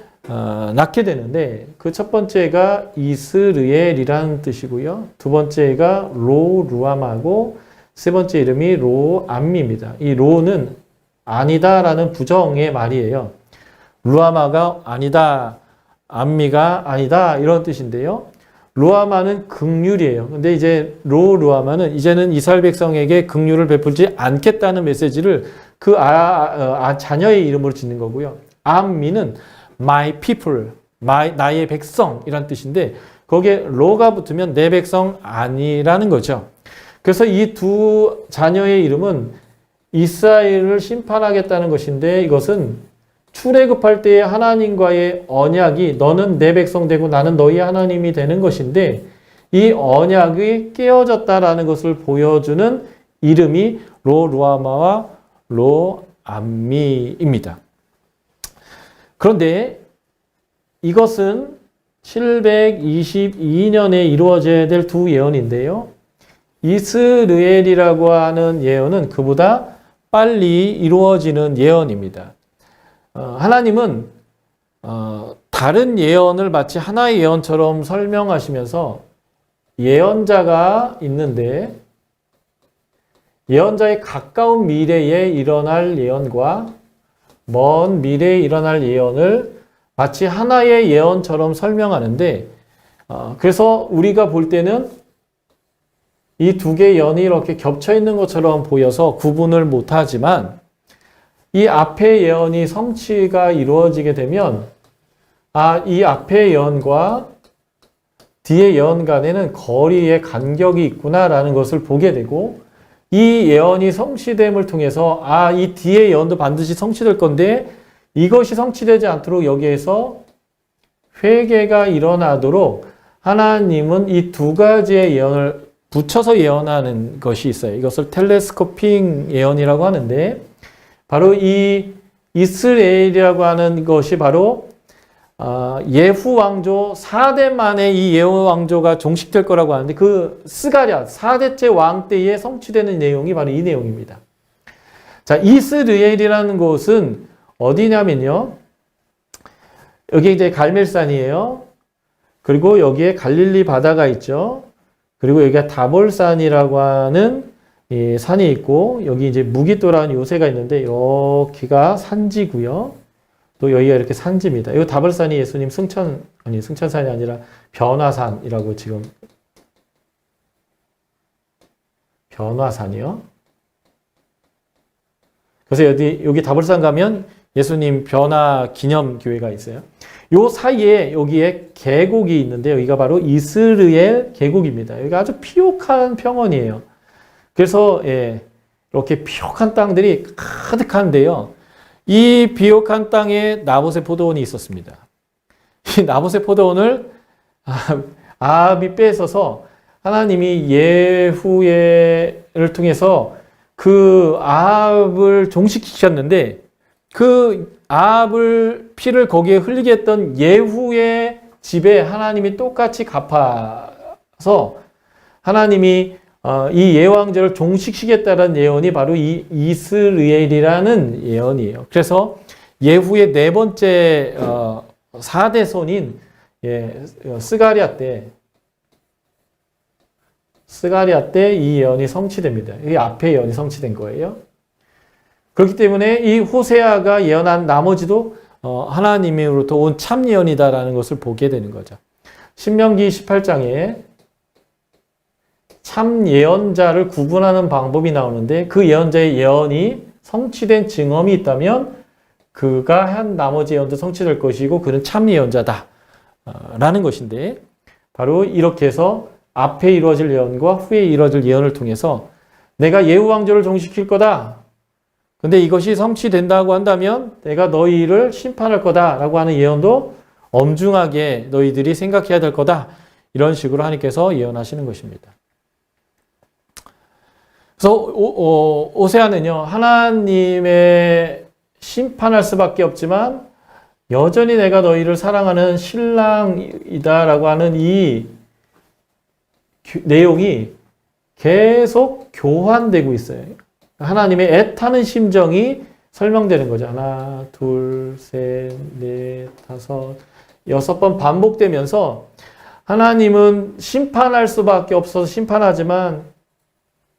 낳게 되는데 그 첫 번째가 이스르엘이라는 뜻이고요. 두 번째가 로루암하고 세 번째 이름이 로암미입니다. 이 로는 아니다라는 부정의 말이에요. 루아마가 아니다, 암미가 아니다 이런 뜻인데요. 루아마는 긍휼이에요. 근데 이제 루아마는 이제는 이스라엘 백성에게 긍휼을 베풀지 않겠다는 메시지를 그 자녀의 이름으로 짓는 거고요. 암미는 my people, 나의 백성이란 뜻인데 거기에 로가 붙으면 내 백성 아니라는 거죠. 그래서 이 두 자녀의 이름은 이스라엘을 심판하겠다는 것인데 이것은 출애굽할 때의 하나님과의 언약이 너는 내 백성 되고 나는 너희 하나님이 되는 것인데 이 언약이 깨어졌다라는 것을 보여주는 이름이 로루아마와 로암미입니다. 그런데 이것은 722년에 이루어져야 될 두 예언인데요. 이스르엘이라고 하는 예언은 그보다 빨리 이루어지는 예언입니다. 하나님은 다른 예언을 마치 하나의 예언처럼 설명하시면서 예언자가 있는데 예언자의 가까운 미래에 일어날 예언과 먼 미래에 일어날 예언을 마치 하나의 예언처럼 설명하는데 그래서 우리가 볼 때는 이 두 개의 예언이 이렇게 겹쳐 있는 것처럼 보여서 구분을 못하지만 이 앞의 예언이 성취가 이루어지게 되면 이 앞의 예언과 뒤의 예언 간에는 거리의 간격이 있구나라는 것을 보게 되고 이 예언이 성취됨을 통해서 이 뒤의 예언도 반드시 성취될 건데 이것이 성취되지 않도록 여기에서 회개가 일어나도록 하나님은 이 두 가지의 예언을 붙여서 예언하는 것이 있어요. 이것을 텔레스코핑 예언이라고 하는데 바로 이 이스라엘이라고 하는 것이 바로 예후 왕조 4대 만에 이 예후 왕조가 종식될 거라고 하는데 그 스가랴 4대째 왕 때에 성취되는 내용이 바로 이 내용입니다. 자, 이스라엘이라는 곳은 어디냐면요. 여기 이제 갈멜산이에요. 그리고 여기에 갈릴리 바다가 있죠. 그리고 여기가 다볼산이라고 하는 산이 있고 여기 이제 무기또라는 요새가 있는데 여기가 산지고요. 또 여기가 이렇게 산지입니다. 이 다볼산이 예수님 승천산이 아니라 변화산이라고 지금 변화산이요. 그래서 여기 다볼산 가면 예수님 변화 기념 교회가 있어요. 요 사이에 여기에 계곡이 있는데 여기가 바로 이스르엘 계곡입니다. 여기가 아주 피옥한 평원이에요. 그래서 이렇게 피옥한 땅들이 가득한데요. 이 비옥한 땅에 나봇의 포도원이 있었습니다. 이 나봇의 포도원을 아합이 뺏어서 하나님이 예후를 통해서 그 아합을 종식시켰는데 그 아합을 피를 거기에 흘리게 했던 예후의 집에 하나님이 똑같이 갚아서 하나님이 이 예왕제를 종식시키겠다는 예언이 바로 이 이스라엘이라는 예언이에요. 그래서 예후의 네 번째 4대 손인 스가랴 때 이 예언이 성취됩니다. 이 앞에 예언이 성취된 거예요. 그렇기 때문에 이 호세아가 예언한 나머지도 하나님으로부터 온 참 예언이다라는 것을 보게 되는 거죠. 신명기 18장에 참 예언자를 구분하는 방법이 나오는데 그 예언자의 예언이 성취된 증언이 있다면 그가 한 나머지 예언도 성취될 것이고 그는 참 예언자다 라는 것인데 바로 이렇게 해서 앞에 이루어질 예언과 후에 이루어질 예언을 통해서 내가 예후 왕조를 종식시킬 거다. 근데 이것이 성취된다고 한다면 내가 너희를 심판할 거다라고 하는 예언도 엄중하게 너희들이 생각해야 될 거다. 이런 식으로 하나님께서 예언하시는 것입니다. 그래서 오세아는요, 하나님의 심판할 수밖에 없지만 여전히 내가 너희를 사랑하는 신랑이다라고 하는 이 내용이 계속 교환되고 있어요. 하나님의 애타는 심정이 설명되는 거죠. 하나, 둘, 셋, 넷, 다섯, 6번 반복되면서 하나님은 심판할 수밖에 없어서 심판하지만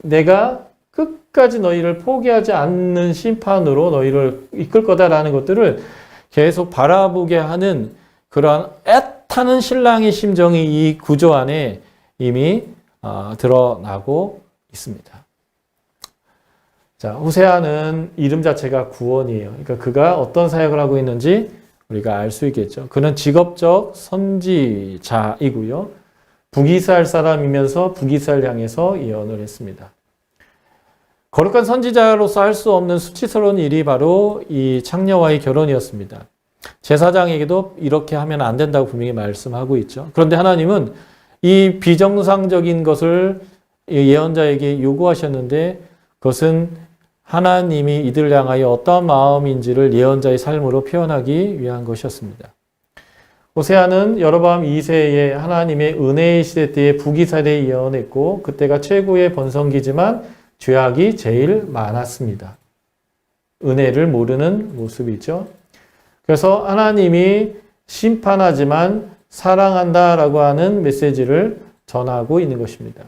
내가 끝까지 너희를 포기하지 않는 심판으로 너희를 이끌 거다라는 것들을 계속 바라보게 하는 그러한 애타는 신랑의 심정이 이 구조 안에 이미 드러나고 있습니다. 자, 호세아는 이름 자체가 구원이에요. 그러니까 그가 어떤 사역을 하고 있는지 우리가 알 수 있겠죠. 그는 직업적 선지자이고요. 북이스라엘 사람이면서 북이스라엘 향해서 예언을 했습니다. 거룩한 선지자로서 할 수 없는 수치스러운 일이 바로 이 창녀와의 결혼이었습니다. 제사장에게도 이렇게 하면 안 된다고 분명히 말씀하고 있죠. 그런데 하나님은 이 비정상적인 것을 예언자에게 요구하셨는데 그것은 하나님이 이들을 향하여 어떤 마음인지를 예언자의 삶으로 표현하기 위한 것이었습니다. 호세아는 여로보암 2세에 하나님의 은혜의 시대 때에 북이스라엘에 예언했고 그때가 최고의 번성기지만 죄악이 제일 많았습니다. 은혜를 모르는 모습이죠. 그래서 하나님이 심판하지만 사랑한다라고 하는 메시지를 전하고 있는 것입니다.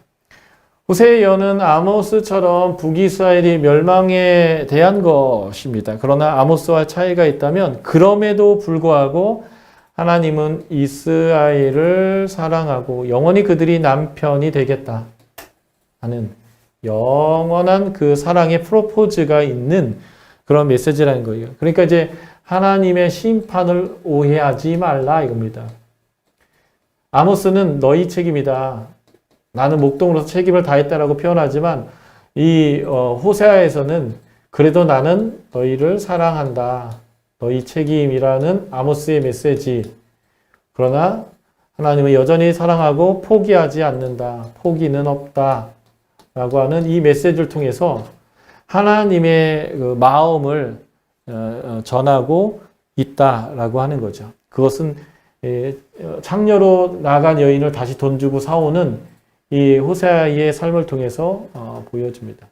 호세의 예언은 아모스처럼 북이스라엘이 멸망에 대한 것입니다. 그러나 아모스와 차이가 있다면 그럼에도 불구하고 하나님은 이스라엘을 사랑하고 영원히 그들이 남편이 되겠다 하는 영원한 그 사랑의 프로포즈가 있는 그런 메시지라는 거예요. 그러니까 이제 하나님의 심판을 오해하지 말라 이겁니다. 아모스는 너희 책임이다. 나는 목동으로서 책임을 다했다라고 표현하지만 이 호세아에서는 그래도 나는 너희를 사랑한다. 너희 책임이라는 아모스의 메시지. 그러나 하나님은 여전히 사랑하고 포기하지 않는다. 포기는 없다. 라고 하는 이 메시지를 통해서 하나님의 그 마음을 전하고 있다라고 하는 거죠. 그것은 창녀로 나간 여인을 다시 돈 주고 사오는 이 호세아의 삶을 통해서 보여줍니다.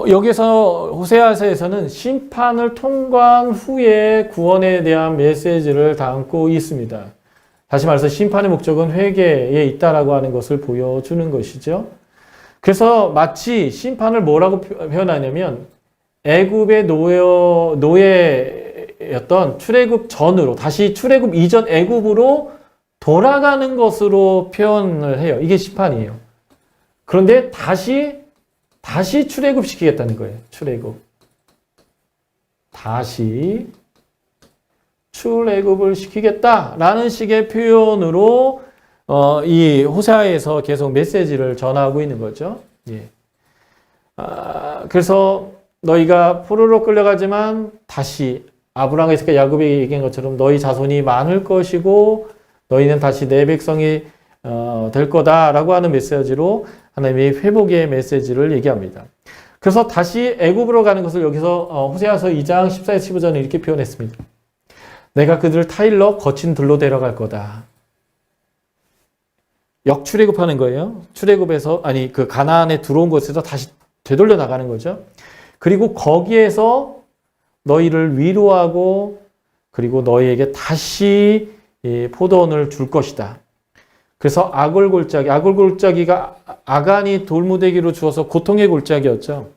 여기서 호세아서에서는 심판을 통과한 후에 구원에 대한 메시지를 담고 있습니다. 다시 말해서 심판의 목적은 회개에 있다라고 하는 것을 보여주는 것이죠. 그래서 마치 심판을 뭐라고 표현하냐면 애굽의 노예였던 출애굽 전으로 다시 출애굽 이전 애굽으로 돌아가는 것으로 표현을 해요. 이게 심판이에요. 그런데 다시 출애굽시키겠다는 거예요. 출애굽. 다시 출애굽을 시키겠다라는 식의 표현으로 이 호세아에서 계속 메시지를 전하고 있는 거죠. 예. 그래서 너희가 포로로 끌려가지만 다시 아브라함과 이삭과 야곱이 얘기한 것처럼 너희 자손이 많을 것이고 너희는 다시 내 백성이 될 거다라고 하는 메시지로 하나님의 회복의 메시지를 얘기합니다. 그래서 다시 애굽으로 가는 것을 여기서 호세아서 2장 14에서 15절에 이렇게 표현했습니다. 내가 그들을 타일러 거친 들로 데려갈 거다. 역출애굽하는 거예요. 출애굽에서 그 가나안에 들어온 곳에서 다시 되돌려 나가는 거죠. 그리고 거기에서 너희를 위로하고 그리고 너희에게 다시 포도원을 줄 것이다. 그래서 아골골짜기가 아간이 돌무대기로 주어서 고통의 골짜기였죠.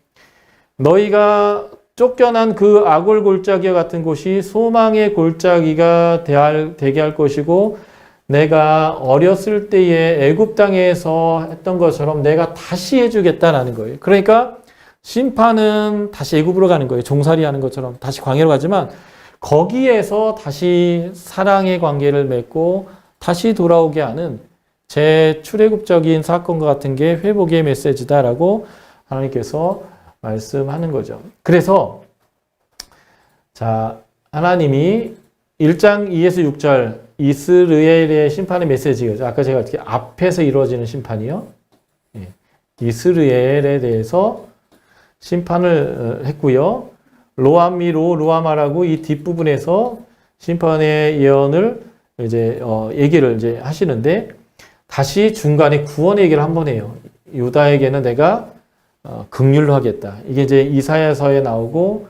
너희가 쫓겨난 그 아골 골짜기와 같은 곳이 소망의 골짜기가 되게 할 것이고 내가 어렸을 때에 애굽 땅에서 했던 것처럼 내가 다시 해주겠다라는 거예요. 그러니까 심판은 다시 애굽으로 가는 거예요. 종살이 하는 것처럼 다시 광야로 가지만 거기에서 다시 사랑의 관계를 맺고 다시 돌아오게 하는 제 출애굽적인 사건과 같은 게 회복의 메시지다라고 하나님께서 말씀하는 거죠. 그래서 자, 하나님이 1장 2에서 6절 이스라엘의 심판의 메시지가 아까 제가 어떻게 앞에서 이루어지는 심판이요. 예. 이스라엘에 대해서 심판을 했고요. 로아마라고 이 뒷부분에서 심판의 예언을 이제 얘기를 이제 하시는데 다시 중간에 구원의 얘기를 한번 해요. 유다에게는 내가 긍휼로 하겠다. 이게 이제 이사야서에 나오고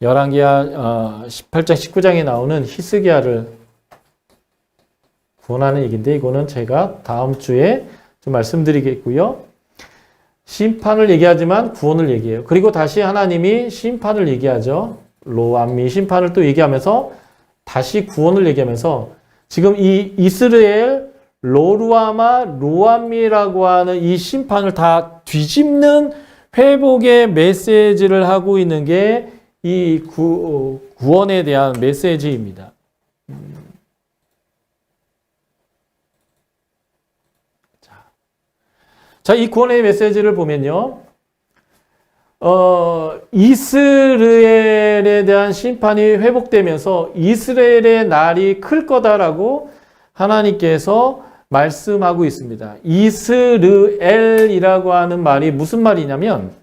열왕기하 18장 19장에 나오는 히스기야를 구원하는 얘기인데 이거는 제가 다음 주에 좀 말씀드리겠고요. 심판을 얘기하지만 구원을 얘기해요. 그리고 다시 하나님이 심판을 얘기하죠. 로암미 심판을 또 얘기하면서 다시 구원을 얘기하면서 지금 이 이스라엘 로암미라고 하는 이 심판을 다 뒤집는 회복의 메시지를 하고 있는 게 이 구원에 대한 메시지입니다. 자, 이 구원의 메시지를 보면요. 이스라엘에 대한 심판이 회복되면서 이스라엘의 날이 클 거다라고 하나님께서 말씀하고 있습니다. 이스라엘이라고 하는 말이 무슨 말이냐면,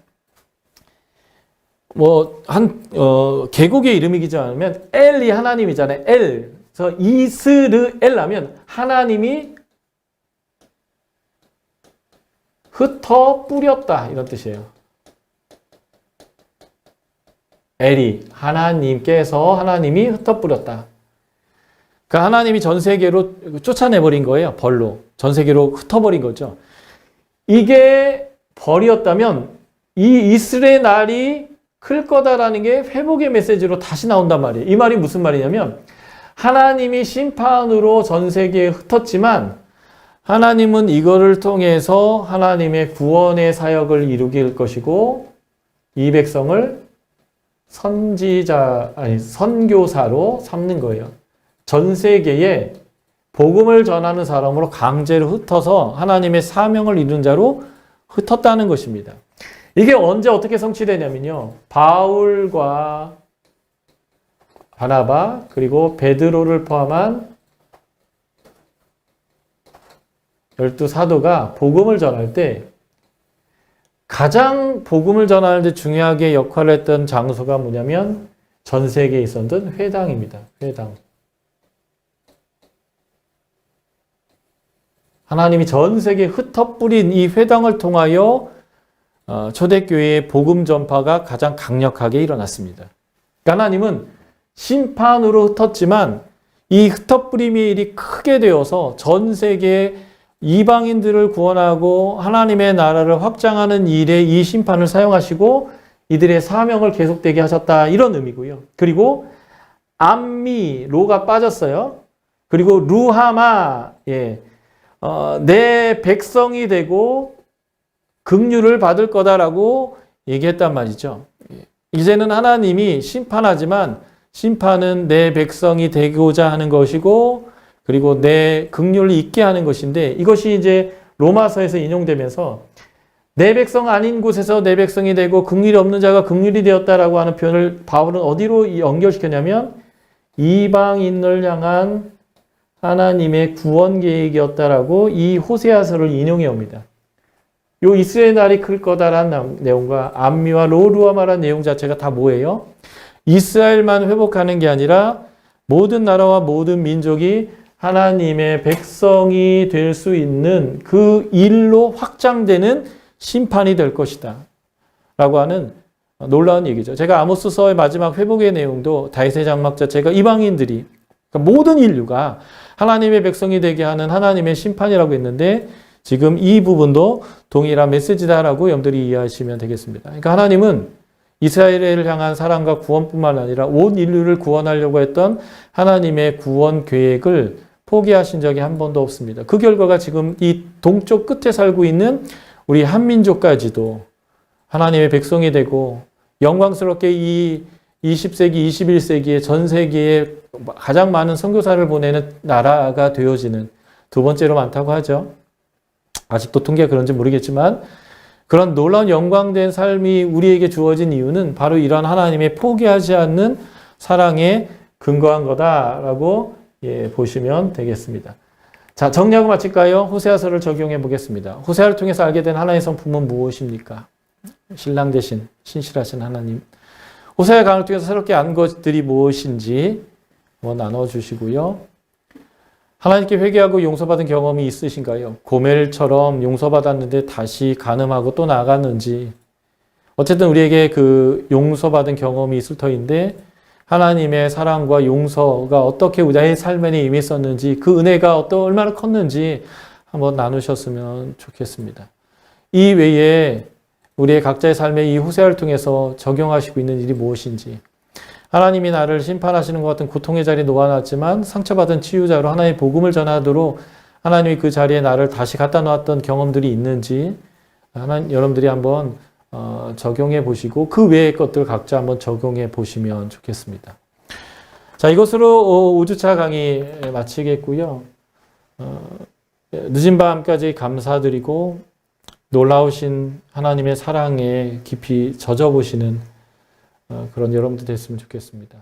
계곡의 이름이기지 않으면 엘이 하나님이잖아요. 엘. 그래서 이스라엘 하면 하나님이 흩어 뿌렸다 이런 뜻이에요. 엘이 하나님이 흩어 뿌렸다. 그러니까 하나님이 전 세계로 쫓아내버린 거예요. 벌로 전 세계로 흩어버린 거죠. 이게 벌이었다면 이 이스라엘 날이 클 거다라는 게 회복의 메시지로 다시 나온단 말이에요. 이 말이 무슨 말이냐면 하나님이 심판으로 전 세계에 흩었지만 하나님은 이거를 통해서 하나님의 구원의 사역을 이루길 것이고 이 백성을 선교사로 삼는 거예요. 전 세계에 복음을 전하는 사람으로 강제로 흩어서 하나님의 사명을 이룬 자로 흩었다는 것입니다. 이게 언제 어떻게 성취되냐면요. 바울과 바나바 그리고 베드로를 포함한 12사도가 복음을 전할 때 가장 복음을 전하는 데 중요하게 역할을 했던 장소가 뭐냐면 전 세계에 있었던 회당입니다. 회당. 하나님이 전 세계에 흩어뿌린 이 회당을 통하여 초대교회의 복음 전파가 가장 강력하게 일어났습니다. 하나님은 심판으로 흩었지만 이 흩어뿌림의 일이 크게 되어서 전 세계의 이방인들을 구원하고 하나님의 나라를 확장하는 일에 이 심판을 사용하시고 이들의 사명을 계속되게 하셨다 이런 의미고요. 그리고 암미, 로가 빠졌어요. 그리고 루하마, 내 백성이 되고 긍휼을 받을 거다라고 얘기했단 말이죠. 이제는 하나님이 심판하지만 심판은 내 백성이 되고자 하는 것이고 그리고 내 긍휼을 잊게 하는 것인데 이것이 이제 로마서에서 인용되면서 내 백성 아닌 곳에서 내 백성이 되고 긍휼이 없는 자가 긍휼이 되었다라고 하는 표현을 바울은 어디로 연결시켰냐면 이방인을 향한 하나님의 구원 계획이었다라고 이 호세아서를 인용해 옵니다. 요 이스라엘 날이 클 거다라는 내용과 암미와 로루아마라는 내용 자체가 다 뭐예요? 이스라엘만 회복하는 게 아니라 모든 나라와 모든 민족이 하나님의 백성이 될 수 있는 그 일로 확장되는 심판이 될 것이다 라고 하는 놀라운 얘기죠. 제가 아모스서의 마지막 회복의 내용도 다윗의 장막 자체가 이방인들이 그러니까 모든 인류가 하나님의 백성이 되게 하는 하나님의 심판이라고 했는데 지금 이 부분도 동일한 메시지다라고 여러분들이 이해하시면 되겠습니다. 그러니까 하나님은 이스라엘을 향한 사랑과 구원뿐만 아니라 온 인류를 구원하려고 했던 하나님의 구원 계획을 포기하신 적이 한 번도 없습니다. 그 결과가 지금 이 동쪽 끝에 살고 있는 우리 한민족까지도 하나님의 백성이 되고 영광스럽게 이 20세기, 21세기에 전 세계에 가장 많은 선교사를 보내는 나라가 되어지는 두 번째로 많다고 하죠. 아직도 통계가 그런지 모르겠지만 그런 놀라운 영광된 삶이 우리에게 주어진 이유는 바로 이런 하나님의 포기하지 않는 사랑에 근거한 거다라고 보시면 되겠습니다. 자, 정리하고 마칠까요? 호세아서를 적용해 보겠습니다. 호세아를 통해서 알게 된 하나님의 성품은 무엇입니까? 신랑 대신 신실하신 하나님. 호세아 강을 통해서 새롭게 안 것들이 무엇인지 한번 나눠주시고요. 하나님께 회개하고 용서받은 경험이 있으신가요? 고멜처럼 용서받았는데 다시 간음하고 또 나갔는지. 어쨌든 우리에게 그 용서받은 경험이 있을 터인데 하나님의 사랑과 용서가 어떻게 나의 삶에 임했었는지 그 은혜가 얼마나 컸는지 한번 나누셨으면 좋겠습니다. 이 외에 우리의 각자의 삶에 이 호세아를 통해서 적용하시고 있는 일이 무엇인지 하나님이 나를 심판하시는 것 같은 고통의 자리에 놓아놨지만 상처받은 치유자로 하나님의 복음을 전하도록 하나님이 그 자리에 나를 다시 갖다 놓았던 경험들이 있는지 여러분들이 한번 적용해 보시고 그 외의 것들 각자 한번 적용해 보시면 좋겠습니다. 자, 이것으로 5주차 강의 마치겠고요. 늦은 밤까지 감사드리고 놀라우신 하나님의 사랑에 깊이 젖어보시는 그런 여러분들 됐으면 좋겠습니다.